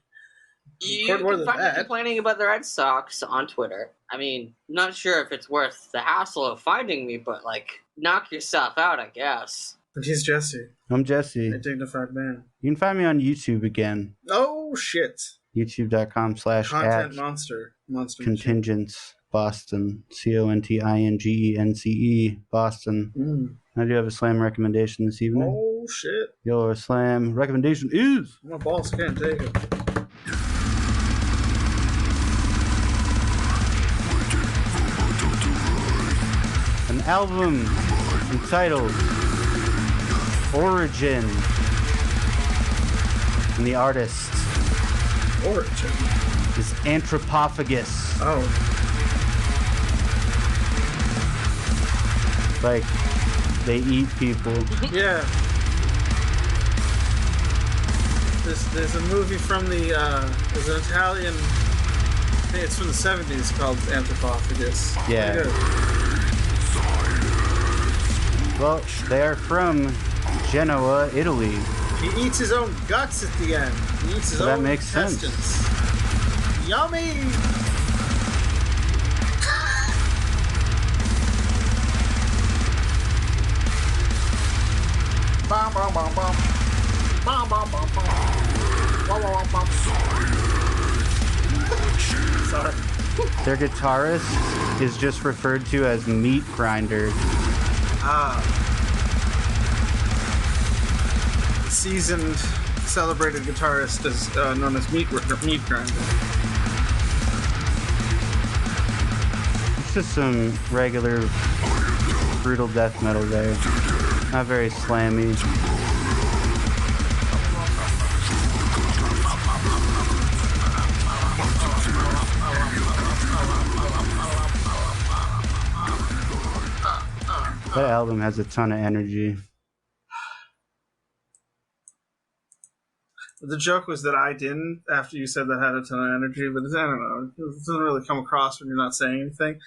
Speaker 2: you
Speaker 1: More
Speaker 2: can
Speaker 1: than
Speaker 2: find me
Speaker 1: that.
Speaker 2: complaining about the Red Sox on Twitter. I mean, not sure if it's worth the hassle of finding me, but, like, knock yourself out, I guess.
Speaker 1: And he's Jesse.
Speaker 3: I'm Jesse.
Speaker 1: A dignified man.
Speaker 3: You can find me on YouTube again.
Speaker 1: Oh, shit.
Speaker 3: YouTube.com/@
Speaker 1: Content monster. Monster.
Speaker 3: Contingents Boston. CONTINGENCE Boston. I do have a slam recommendation this evening.
Speaker 1: Oh, shit.
Speaker 3: Your slam recommendation is...
Speaker 1: My balls can't take it.
Speaker 3: An album entitled Origin. And the artist
Speaker 1: Origin
Speaker 3: is Anthropophagus.
Speaker 1: Oh.
Speaker 3: Like, they eat people.
Speaker 1: Yeah. There's a movie from there's an Italian Hey, it's from the 70s called Anthropophagus.
Speaker 3: Yeah.
Speaker 1: Pretty good.
Speaker 3: Well, they are from Genoa, Italy.
Speaker 1: He eats his own guts at the end. He eats his
Speaker 3: So
Speaker 1: own
Speaker 3: that makes sense.
Speaker 1: intestines. Yummy! Bum, bum, bum, bum. Bum, bum, bum, bum. Bum, bum, bum, bum. Sorry.
Speaker 3: Their guitarist is just referred to as meat grinder.
Speaker 1: Seasoned, celebrated guitarist is known as meat grinder.
Speaker 3: It's just some regular brutal death metal there. Not very slammy. That album has a ton of energy.
Speaker 1: The joke was that I didn't, after you said that had a ton of energy, but I don't know. It doesn't really come across when you're not saying anything.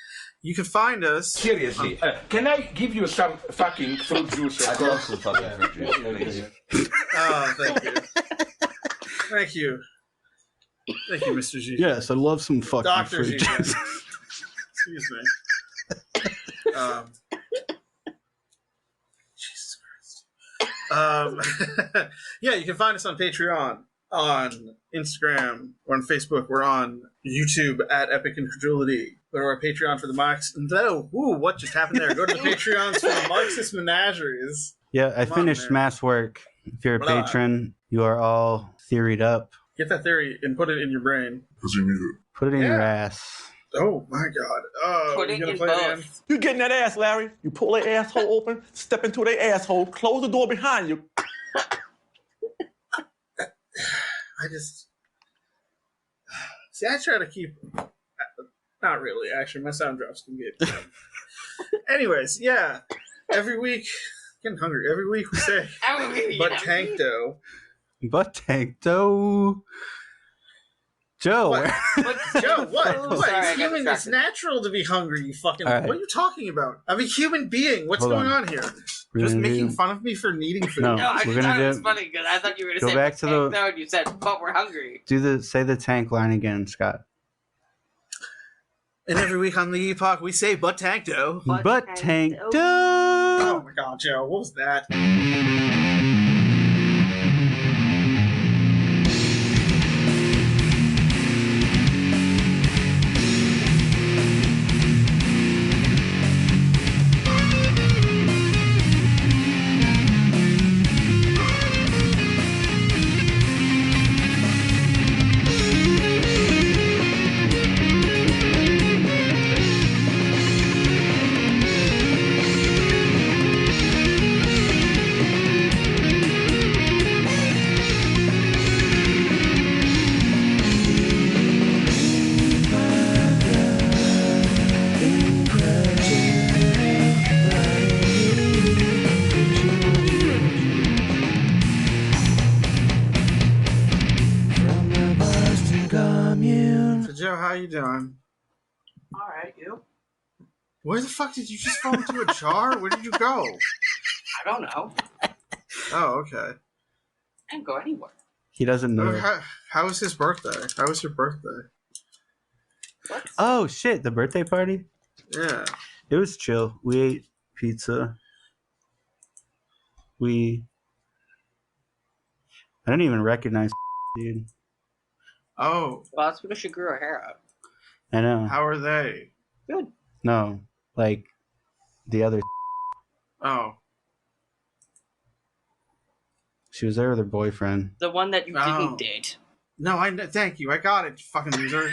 Speaker 1: You can find us.
Speaker 14: Seriously, can I give you some fucking fruit juice?
Speaker 15: I'd love some fucking fruit juice, please.
Speaker 1: Oh, thank you. Thank you. Thank you, Mr. G.
Speaker 3: Yes, I love some fucking
Speaker 1: Dr.
Speaker 3: fruit
Speaker 1: G.
Speaker 3: juice.
Speaker 1: Excuse me. Jesus Christ. Yeah, you can find us on Patreon, on Instagram, we're on Facebook, we're on YouTube at Epoch Incredulity. Go to our Patreon for the Marx. No, ooh, what just happened there? Go to the Patreons for the Marxist menageries.
Speaker 3: Yeah, I
Speaker 1: Come on,
Speaker 3: finished
Speaker 1: man.
Speaker 3: mass work. If you're a
Speaker 1: Blah.
Speaker 3: patron, you are all theoried up.
Speaker 1: Get that theory and put it in your brain.
Speaker 3: Put it in your
Speaker 1: Yeah.
Speaker 3: ass.
Speaker 1: Oh my god.
Speaker 2: Put
Speaker 1: you
Speaker 2: it
Speaker 1: gonna
Speaker 2: in
Speaker 1: play it in?
Speaker 2: both.
Speaker 9: You get in that ass, Larry. You pull their asshole open, step into their asshole, close the door behind you.
Speaker 1: I just see. I try to keep. Not really. Actually, my sound drops can get. Anyways, yeah. Every week, getting hungry. Every week we say, but tank dough.
Speaker 3: Butt tank dough. Joe,
Speaker 1: What? Joe, what?
Speaker 2: Oh,
Speaker 1: What?
Speaker 2: sorry, I
Speaker 1: It's
Speaker 2: got
Speaker 1: human. It's
Speaker 2: distracted.
Speaker 1: natural to be hungry. You fucking.
Speaker 3: All right.
Speaker 1: What are you talking about? I'm a human being. What's
Speaker 3: Hold
Speaker 1: going
Speaker 3: on.
Speaker 1: on here?
Speaker 3: We're
Speaker 1: Just
Speaker 3: gonna
Speaker 1: making
Speaker 3: do-
Speaker 1: fun of me for needing food.
Speaker 3: No.
Speaker 2: No, I
Speaker 3: We're
Speaker 2: just
Speaker 3: gonna
Speaker 2: thought it was
Speaker 3: do-
Speaker 2: funny because I thought you were going to
Speaker 3: Go
Speaker 2: say
Speaker 3: back to the-
Speaker 2: no, and you said, but we're hungry.
Speaker 3: say the tank line again, Scott.
Speaker 1: And every week on the Epoch, we say, but tank dough.
Speaker 3: Butt tank
Speaker 1: Oh
Speaker 3: dough.
Speaker 1: my god, Joe, what was that? So, Joe, how you doing?
Speaker 2: All right, you?
Speaker 1: Where the fuck did you just fall into a jar? Where did you go?
Speaker 2: I don't know.
Speaker 1: Oh, okay.
Speaker 2: I didn't go anywhere.
Speaker 3: He doesn't know.
Speaker 1: How was his birthday? How was your birthday?
Speaker 2: What?
Speaker 3: Oh shit! The birthday party.
Speaker 1: Yeah.
Speaker 3: It was chill. We ate pizza. I didn't even recognize dude.
Speaker 1: Oh,
Speaker 2: Well, that's because she grew her hair out.
Speaker 3: I know.
Speaker 1: how are they?
Speaker 2: Good.
Speaker 3: No, like the other.
Speaker 1: Oh.
Speaker 3: She was there with her boyfriend.
Speaker 2: The one that you
Speaker 1: Oh.
Speaker 2: didn't date.
Speaker 1: No, thank you. I got it, you fucking loser.